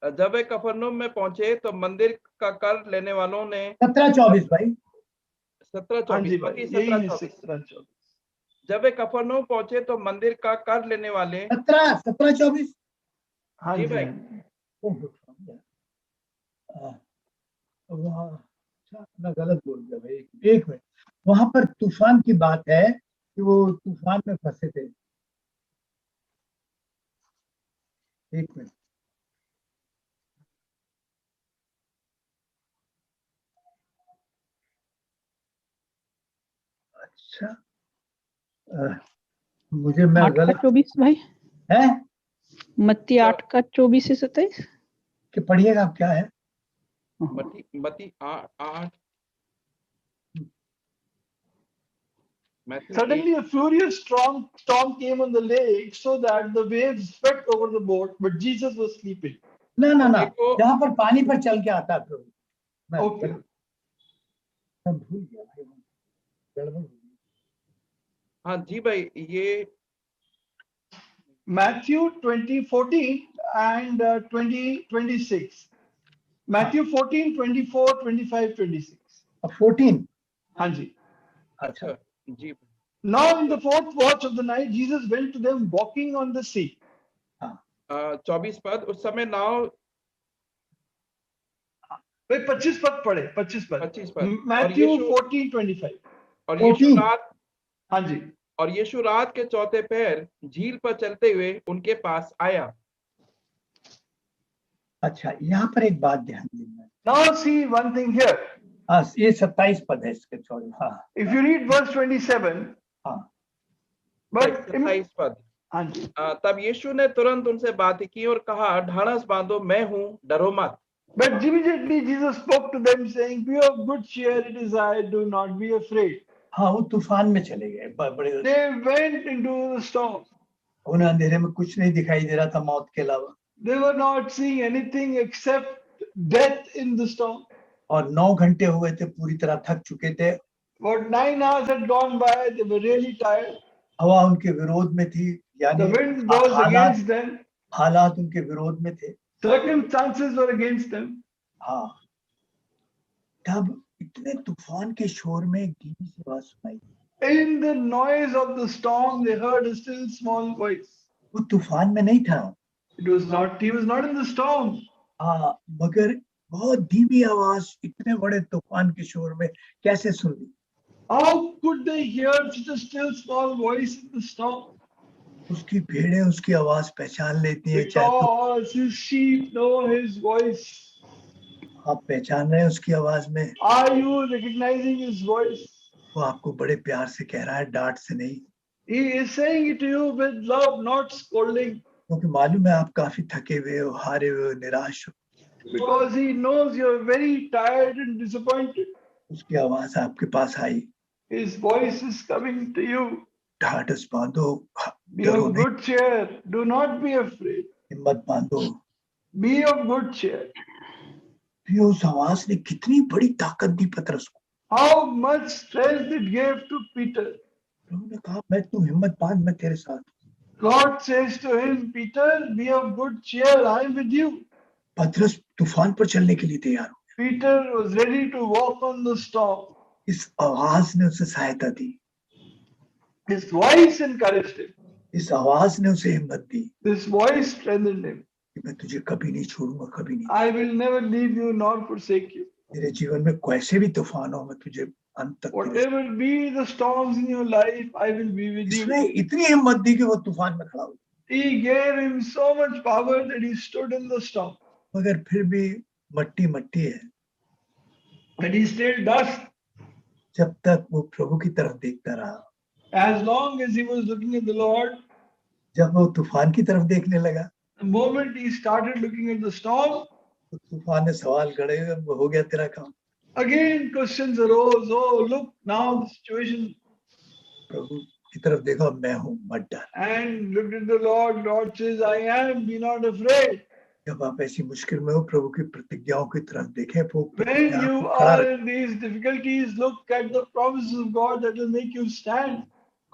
Speaker 3: जब वे कफरनहूम में पहुंचे तो मंदिर का कर लेने वालों ने
Speaker 1: 17-24 भाई।
Speaker 3: 17-24। जब वे कफरनहूम पहुंचे तो मंदिर का कर लेने वाले
Speaker 1: 17-24।
Speaker 3: हाँ जी भाई।
Speaker 1: वहाँ मैं गलत बोल गया भाई, 1 मिनट। वहां पर तूफान की बात है कि वो तूफान में फंसे थे। 1 मिनट। अच्छा, मुझे मैं
Speaker 4: 8:24 भाई
Speaker 1: है
Speaker 4: मत्ती 8:24 से 27
Speaker 1: कि पढ़िएगा आप क्या है।
Speaker 3: मत्ती 8।
Speaker 2: Suddenly a furious storm came on the lake so that the waves swept over the boat, but Jesus was sleeping.
Speaker 1: ना जहाँ पर पानी पर चल के आता है प्रभु।
Speaker 2: Okay.
Speaker 1: मैं भूल गया भाई, गड़बड़।
Speaker 3: हाँ जी भाई, ये
Speaker 2: Matthew 20:14 and 20:26. Matthew 14:24, 25, 26.
Speaker 1: 14।
Speaker 2: हाँ जी।
Speaker 3: अच्छा जी।
Speaker 2: Now in the 4th watch of the night, Jesus went to them walking on the sea.
Speaker 3: 24 पद। उस समय नाव
Speaker 2: 25 पद पढ़े, 25 पद। Matthew 14:25.
Speaker 3: और यीशु रात,
Speaker 2: हाँ जी।
Speaker 3: और यीशु रात के चौथे पहर झील पर चलते हुए उनके पास आया।
Speaker 1: अच्छा, यहाँ पर एक बात ध्यान देना।
Speaker 2: Now see one thing here.
Speaker 1: हाँ, ये 27 पद है इसके छोड़ो। हाँ,
Speaker 2: If you read verse 27.
Speaker 1: हाँ,
Speaker 2: but
Speaker 3: 27 पद।
Speaker 2: हाँ जी।
Speaker 3: तब यीशु ने तुरंत उनसे बात की और कहा, ढाढ़स बांधो, मैं हूँ, डरो मत।
Speaker 2: But immediately Jesus spoke to them saying, be of good cheer, it is I, do not be afraid.
Speaker 1: हाँ, वो तूफान में चले गए बड़े।
Speaker 2: They went into the storm.
Speaker 1: उन्हें अंधेरे में कुछ नहीं दिखाई दे रहा था मौत के अलावा।
Speaker 2: They were not seeing anything except death in the storm.
Speaker 1: और 9 घंटे हुए थे, पूरी तरह थक चुके थे।
Speaker 2: About 9 hours had gone by, they were really tired.
Speaker 1: हवा उनके विरोध में थी, यानी
Speaker 2: The wind was against them.
Speaker 1: हालात उनके विरोध में थे।
Speaker 2: Circumstances were against them.
Speaker 1: हाँ, तब इतने तूफान के शोर में एक धीमी सी आवाज सुनाई।
Speaker 2: In the noise of the storm, they heard a still small voice.
Speaker 1: वो तूफान में नहीं था,
Speaker 2: He was not in the storm.
Speaker 1: हाँ, मगर बहुत धीमी आवाज इतने बड़े तूफान के शोर में कैसे सुन ली?
Speaker 2: How could they hear such a still small voice in the storm?
Speaker 1: उसकी भेड़ें उसकी आवाज पहचान लेती हैं, चाहे तो
Speaker 2: Because his sheep know his voice.
Speaker 1: आप पहचान रहे हैं उसकी आवाज में।
Speaker 2: Are you recognizing his voice?
Speaker 1: वो आपको बड़े प्यार से कह रहा है, डांट से नहीं,
Speaker 2: He is saying it to you with love, not scolding.
Speaker 1: क्योंकि मालूम है आप काफी थके हुए हो, हारे हुए हो, निराश हो।
Speaker 2: Because he knows you're very tired and disappointed.
Speaker 1: उसकी आवाज आपके पास आई,
Speaker 2: His voice is coming to you.
Speaker 1: ढाढ़स बांधो,
Speaker 2: Be
Speaker 1: डरो
Speaker 2: of
Speaker 1: नहीं,
Speaker 2: good cheer. Do not be afraid.
Speaker 1: हिम्मत बांधो।
Speaker 2: Be of good cheer.
Speaker 1: फिर उस आवाज ने कितनी बड़ी ताकत दी पतरस को।
Speaker 2: How much strength it gave to Peter.
Speaker 1: प्रभु ने कहा, मैं तू हिम्मत बांध, मैं तेरे साथ हूं।
Speaker 2: God says to him, Peter, be of good cheer. I am with you.
Speaker 1: पतरस तूफान पर चलने के लिए तैयार हो।
Speaker 2: Peter was ready to walk on the storm.
Speaker 1: इस आवाज ने उसे सहायता दी,
Speaker 2: His voice encouraged him.
Speaker 1: इस आवाज ने उसे हिम्मत दी
Speaker 2: This voice strengthened him.
Speaker 1: कि मैं तुझे कभी नहीं छोड़ूंगा, कभी नहीं।
Speaker 2: I will never leave you nor forsake you.
Speaker 1: तेरे जीवन में कैसे भी तूफान हो, मैं तुझे अंत तक तेरे साथ।
Speaker 2: Whatever be the storms in your life, I will be with
Speaker 1: इसने
Speaker 2: you.
Speaker 1: इतनी हिम्मत दी कि वो तूफान में खड़ा हो,
Speaker 2: He gave him so much power that he stood in the storm.
Speaker 1: मगर फिर भी मट्टी मट्टी है।
Speaker 2: But he still dust.
Speaker 1: जब तक वो प्रभु की तरफ देखता रहा,
Speaker 2: As long as he was looking at the Lord,
Speaker 1: जब वो तूफान की तरफ देखने लगा,
Speaker 2: the moment he started looking at the storm,
Speaker 1: तो तूफान ने सवाल खड़े, हो गया तेरा काम।
Speaker 2: again questions arose. Oh, look, now the situation.
Speaker 1: प्रभु की तरफ देखो, मैं हूँ, मत डर।
Speaker 2: And looked at the Lord. Lord says, I am, be not afraid.
Speaker 1: जब आप ऐसी मुश्किल में हो, प्रभु की प्रतिज्ञाओं की तरफ देखें, वो
Speaker 2: When
Speaker 1: प्रतिज्ञा
Speaker 2: you
Speaker 1: आपको खड़ा
Speaker 2: are
Speaker 1: रखे।
Speaker 2: in these difficulties, look at the promises of God that will make you stand.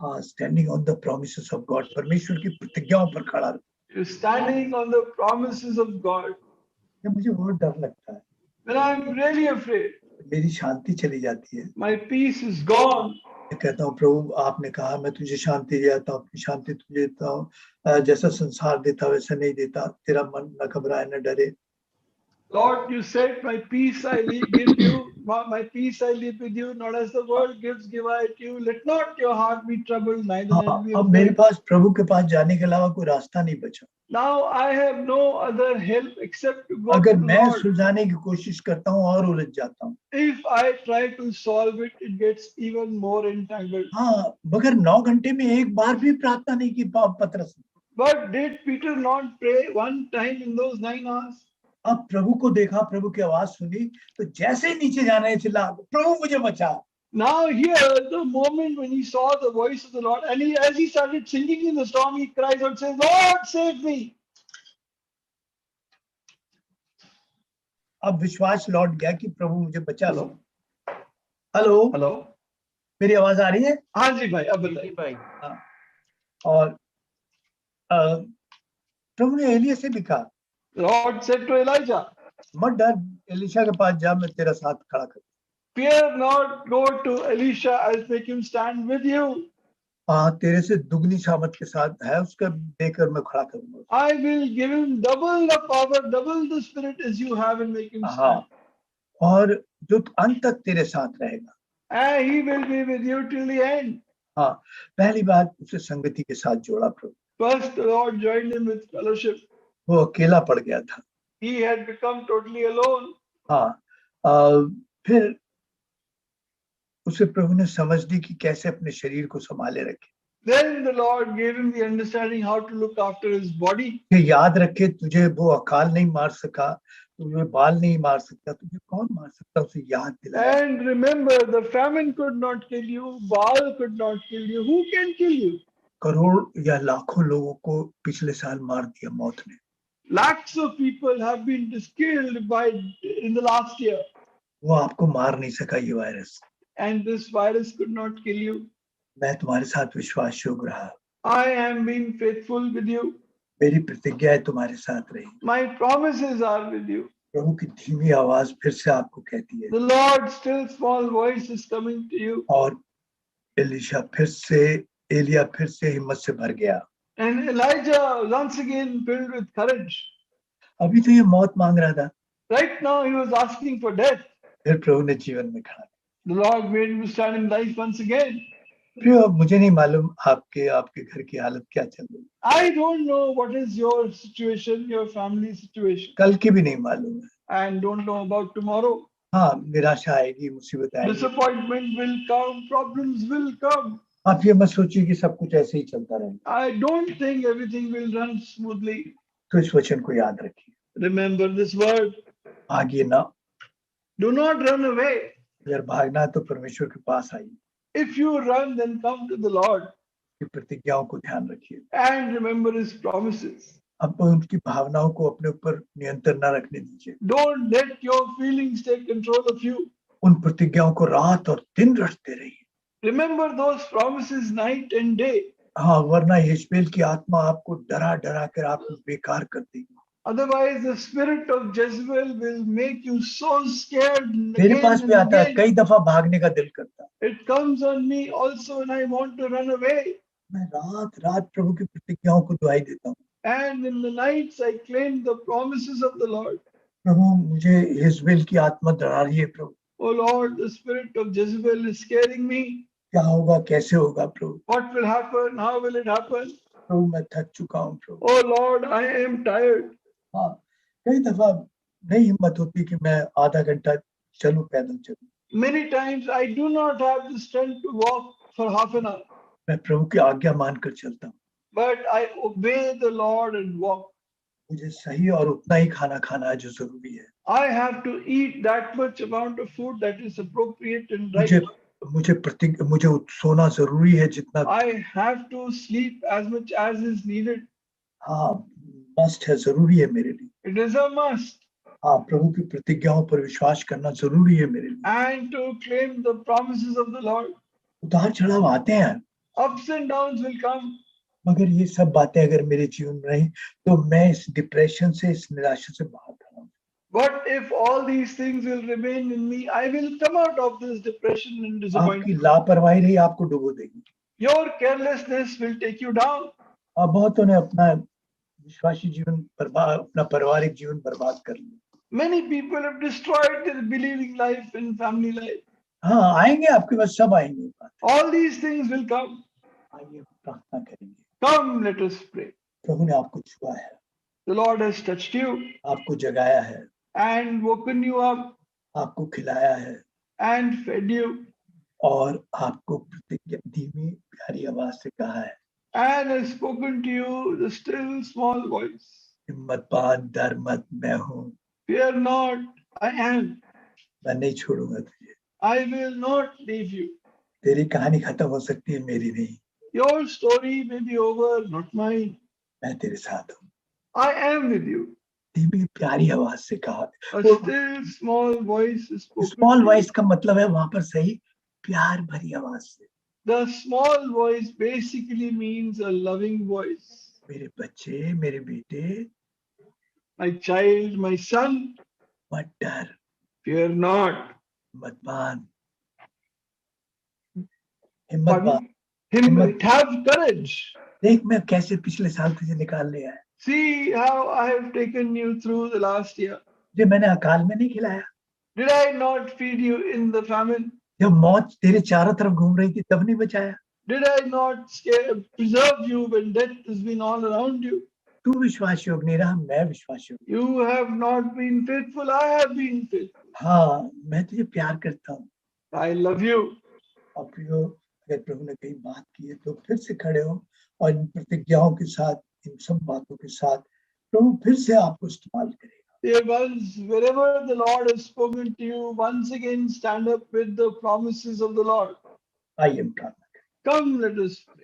Speaker 1: हाँ, standing on the promises of God, परमेश्वर की प्रतिज्ञाओं पर खड़ा रहे।
Speaker 2: You're standing on the promises of God.
Speaker 1: जब मुझे बहुत डर लगता है,
Speaker 2: When I'm really afraid,
Speaker 1: मेरी शांति चली जाती है।
Speaker 2: my peace is gone.
Speaker 1: मैं कहता हूँ, प्रभु आपने कहा मैं तुझे शांति देता हूँ, अपनी शांति तुझे देता हूँ, जैसा संसार देता वैसा नहीं देता, तेरा मन न घबराए न डरे।
Speaker 2: Lord, you said, my peace I give you, my peace I leave with you, not as the world gives, give I to you. Let not your heart be troubled, neither
Speaker 1: हाँ,
Speaker 2: let be
Speaker 1: अब मेरे
Speaker 2: afraid.
Speaker 1: पास प्रभु के पास जाने के अलावा कोई रास्ता नहीं बचा।
Speaker 2: Now I have no other help except to go
Speaker 1: अगर
Speaker 2: to the
Speaker 1: मैं
Speaker 2: Lord.
Speaker 1: सुलझाने की कोशिश करता हूँ और उलझ जाता हूँ।
Speaker 2: If I try to solve it, it gets even more entangled.
Speaker 1: हाँ, मगर 9 घंटे में एक बार भी प्रार्थना नहीं की पतरस ने।
Speaker 2: But did Peter not pray one time in those 9 hours?
Speaker 1: अब प्रभु को देखा, प्रभु की आवाज सुनी, तो जैसे ही नीचे जाना है चिल्ला, प्रभु मुझे बचा।
Speaker 2: Now here, the moment when he saw the voice of the Lord, and as he started singing in the storm, he cries out, says, Lord, save me.
Speaker 1: अब विश्वास लौट गया कि प्रभु मुझे बचा लो। Hello,
Speaker 2: Hello.
Speaker 1: मेरी आवाज आ रही है?
Speaker 2: हाँ जी भाई, अब
Speaker 3: जी
Speaker 2: बताइए।
Speaker 3: भाई।
Speaker 1: और प्रभु ने एलिया से भी कहा,
Speaker 2: Lord said to Elijah,
Speaker 1: मत डर, एलिशा के पास जा, मैं तेरा साथ खड़ा कर।
Speaker 2: fear not, go to Elisha, I'll make him stand with you.
Speaker 1: हाँ, तेरे से दुगनी सामर्थ के साथ है, उसका देकर मैं खड़ा करूंगा।
Speaker 2: I will give him double the power, double the spirit as you have and make him
Speaker 1: हाँ,
Speaker 2: stand.
Speaker 1: और जो अंत तक तेरे साथ रहेगा।
Speaker 2: And he will be with you till the end.
Speaker 1: हाँ, पहली बात उसे संगति के साथ जोड़ा प्रभु।
Speaker 2: First, the Lord joined him with fellowship.
Speaker 1: वो अकेला पड़ गया था।
Speaker 2: He had become totally alone.
Speaker 1: हाँ, फिर उसे प्रभु ने समझ दी कि कैसे अपने शरीर को संभाले रखे।
Speaker 2: Then the Lord gave him the understanding how to look after his body.
Speaker 1: ये याद रखे, तुझे वो अकाल नहीं मार सका, तुझे बाल नहीं मार सकता, तुझे कौन मार सकता, उसे याद दिलाया।
Speaker 2: And remember, the famine could not kill you, Baal could not kill you. Who can kill you?
Speaker 1: Crore या लाखों लोगों को पिछले साल मार दिया मौत ने।
Speaker 2: Lakhs of people have been killed in the last year.
Speaker 1: वो आपको मार नहीं सका ये virus.
Speaker 2: And this virus could not kill you.
Speaker 1: मैं तुम्हारे साथ विश्वास योग्य रहा।
Speaker 2: I am being faithful with you.
Speaker 1: मेरी प्रतिज्ञा तुम्हारे साथ रही।
Speaker 2: My promises are with you.
Speaker 1: प्रभु की धीमी आवाज फिर से आपको कहती है,
Speaker 2: The Lord's still small voice is coming to you.
Speaker 1: और एलिशा एलिया फिर से हिम्मत से भर गया।
Speaker 2: And Elijah once again filled with courage.
Speaker 1: अभी तो ये मौत मांग रहा था,
Speaker 2: Right now he was asking for death.
Speaker 1: फिर प्रभु ने जीवन में खड़ा।
Speaker 2: The Lord made him stand in life once again.
Speaker 1: फिर अब मुझे नहीं मालूम आपके घर की हालत क्या चल रही है,
Speaker 2: I don't know what is your situation, your family situation,
Speaker 1: कल की भी नहीं मालूम है।
Speaker 2: and don't know about tomorrow.
Speaker 1: हाँ, निराशा आएगी, मुसीबत आएगी।
Speaker 2: Disappointment will come, problems will come.
Speaker 1: आप ये मत सोचिए कि सब कुछ ऐसे ही चलता रहेगा।
Speaker 2: I don't think everything will run smoothly.
Speaker 1: तो इस वचन को याद रखिए,
Speaker 2: Remember this word.
Speaker 1: भागिए ना।
Speaker 2: Do not run away.
Speaker 1: अगर भागना है तो परमेश्वर के पास आइए,
Speaker 2: If you run, then come to the Lord
Speaker 1: की प्रतिज्ञाओं को ध्यान रखिए।
Speaker 2: and remember his promises.
Speaker 1: अब उनकी भावनाओं को अपने ऊपर नियंत्रण न रखने दीजिए।
Speaker 2: Don't let your feelings take control of you.
Speaker 1: उन प्रतिज्ञाओं को रात और दिन रटते रहिए।
Speaker 2: Remember those promises night and day.
Speaker 1: हाँ, वरना यिशबेल की आत्मा आपको डरा डरा कर आपको बेकार कर देगी।
Speaker 2: Otherwise, the spirit of Jezebel will make you so scared
Speaker 1: मेरे
Speaker 2: again
Speaker 1: पास भी
Speaker 2: and
Speaker 1: आता है,
Speaker 2: again.
Speaker 1: कई दफा भागने का दिल करता है।
Speaker 2: It comes on me also when I want to run away.
Speaker 1: मैं रात रात प्रभु की प्रतिज्ञाओं को दुआई देता हूँ,
Speaker 2: And in the nights I claim the promises of the Lord.
Speaker 1: प्रभु मुझे यिशबेल की आत्मा डरा रही है। प्रभु
Speaker 2: Oh Lord, the spirit of Jezebel is scaring me.
Speaker 1: क्या होगा, कैसे होगा प्रभु?
Speaker 2: What will happen? How will it happen?
Speaker 1: प्रभु मैं थक चुका हूँ प्रभु।
Speaker 2: Oh Lord, I am tired.
Speaker 1: हाँ, कई दफा नहीं हिम्मत होती कि मैं आधा घंटा चलूं, पैदल चलूं।
Speaker 2: Many times I do not have the strength to walk for half an hour,
Speaker 1: मैं प्रभु की आज्ञा मानकर चलता हूँ।
Speaker 2: but I obey the Lord and walk.
Speaker 1: मुझे सही और उतना ही खाना खाना है जो जरूरी है।
Speaker 2: I have to eat that much amount of food that is appropriate and right.
Speaker 1: मुझे सोना जरूरी है जितना।
Speaker 2: I have to sleep as much as is needed.
Speaker 1: हाँ, मस्ट है, जरूरी है मेरे लिए।
Speaker 2: It is a must.
Speaker 1: हाँ, प्रभु की प्रतिज्ञाओं पर विश्वास करना जरूरी है मेरे लिए।
Speaker 2: And to claim the promises of the Lord.
Speaker 1: उतार चढ़ाव आते हैं,
Speaker 2: Ups and downs will come.
Speaker 1: मगर ये सब बातें अगर मेरे जीवन में रही तो मैं इस डिप्रेशन से, इस निराशा से बाहर आऊंगा।
Speaker 2: But if all these things will remain in me, I will come out of this depression and
Speaker 1: आपकी
Speaker 2: disappointment.
Speaker 1: लापरवाही रही आपको डुबो देगी।
Speaker 2: Your carelessness will take you down.
Speaker 1: और बहुतों ने अपना विश्वासी जीवन बर्बाद, अपना पारिवारिक जीवन बर्बाद कर लिया।
Speaker 2: Many people have destroyed their believing life and family life.
Speaker 1: हाँ, आएंगे आपके पास, सब आएंगे।
Speaker 2: All these things will come.
Speaker 1: आइए प्रार्थना करेंगे।
Speaker 2: Come, let us pray.
Speaker 1: प्रभु ने आपको छुआ है,
Speaker 2: The Lord has touched you
Speaker 1: आपको जगाया है,
Speaker 2: and woken you up
Speaker 1: आपको खिलाया है
Speaker 2: and fed you
Speaker 1: और आपको प्रतिज्ञा धीमी प्यारी आवाज से कहा है,
Speaker 2: and has spoken to you the still small voice.
Speaker 1: हिम्मत बांध, डर मत, मैं हूँ,
Speaker 2: Fear not, I am.
Speaker 1: मैं नहीं छोड़ूंगा तुझे।
Speaker 2: I will not leave you.
Speaker 1: तेरी कहानी खत्म हो सकती है, मेरी नहीं।
Speaker 2: Your story may be over, not mine.
Speaker 1: मैं तेरे साथ हूँ।
Speaker 2: I am with you.
Speaker 1: धीमी प्यारी आवाज से कहा।
Speaker 2: A still small voice is spoken.
Speaker 1: Small
Speaker 2: to
Speaker 1: voice
Speaker 2: you.
Speaker 1: का मतलब है वहां पर सही प्यार भरी आवाज से।
Speaker 2: The small voice basically means a loving voice.
Speaker 1: मेरे बच्चे, मेरे बेटे,
Speaker 2: My child, my son,
Speaker 1: मत डर,
Speaker 2: fear not.
Speaker 1: मत बांध, हिम्मत
Speaker 2: Pardon?
Speaker 1: बांध।
Speaker 2: Have courage.
Speaker 1: देख मैं कैसे पिछले साल तुझे निकाल लिया है।
Speaker 2: See how I have taken you through the last year.
Speaker 1: जब मैंने अकाल में नहीं खिलाया,
Speaker 2: Did I not feed you in the famine?
Speaker 1: जब मौत तेरे चारों तरफ घूम रही थी तब नहीं बचाया।
Speaker 2: Did I not preserve you when death has been all around you?
Speaker 1: तू विश्वास योग्य नहीं रहा, मैं विश्वास योग्य।
Speaker 2: You have not been faithful, I have been faithful.
Speaker 1: हाँ, मैं तुझे प्यार करता हूँ।
Speaker 2: I love you.
Speaker 1: और प्रियो, अगर प्रभु ने कहीं बात की है तो फिर से खड़े हो और इन प्रतिज्ञाओं के साथ, इन सब बातों के साथ प्रभु फिर से आपको इस्तेमाल करेगा।
Speaker 2: Dear ones, wherever the Lord has spoken to you, once again stand up with the promises of the Lord.
Speaker 1: आइए हम प्रार्थना करें।
Speaker 2: Come, let us pray.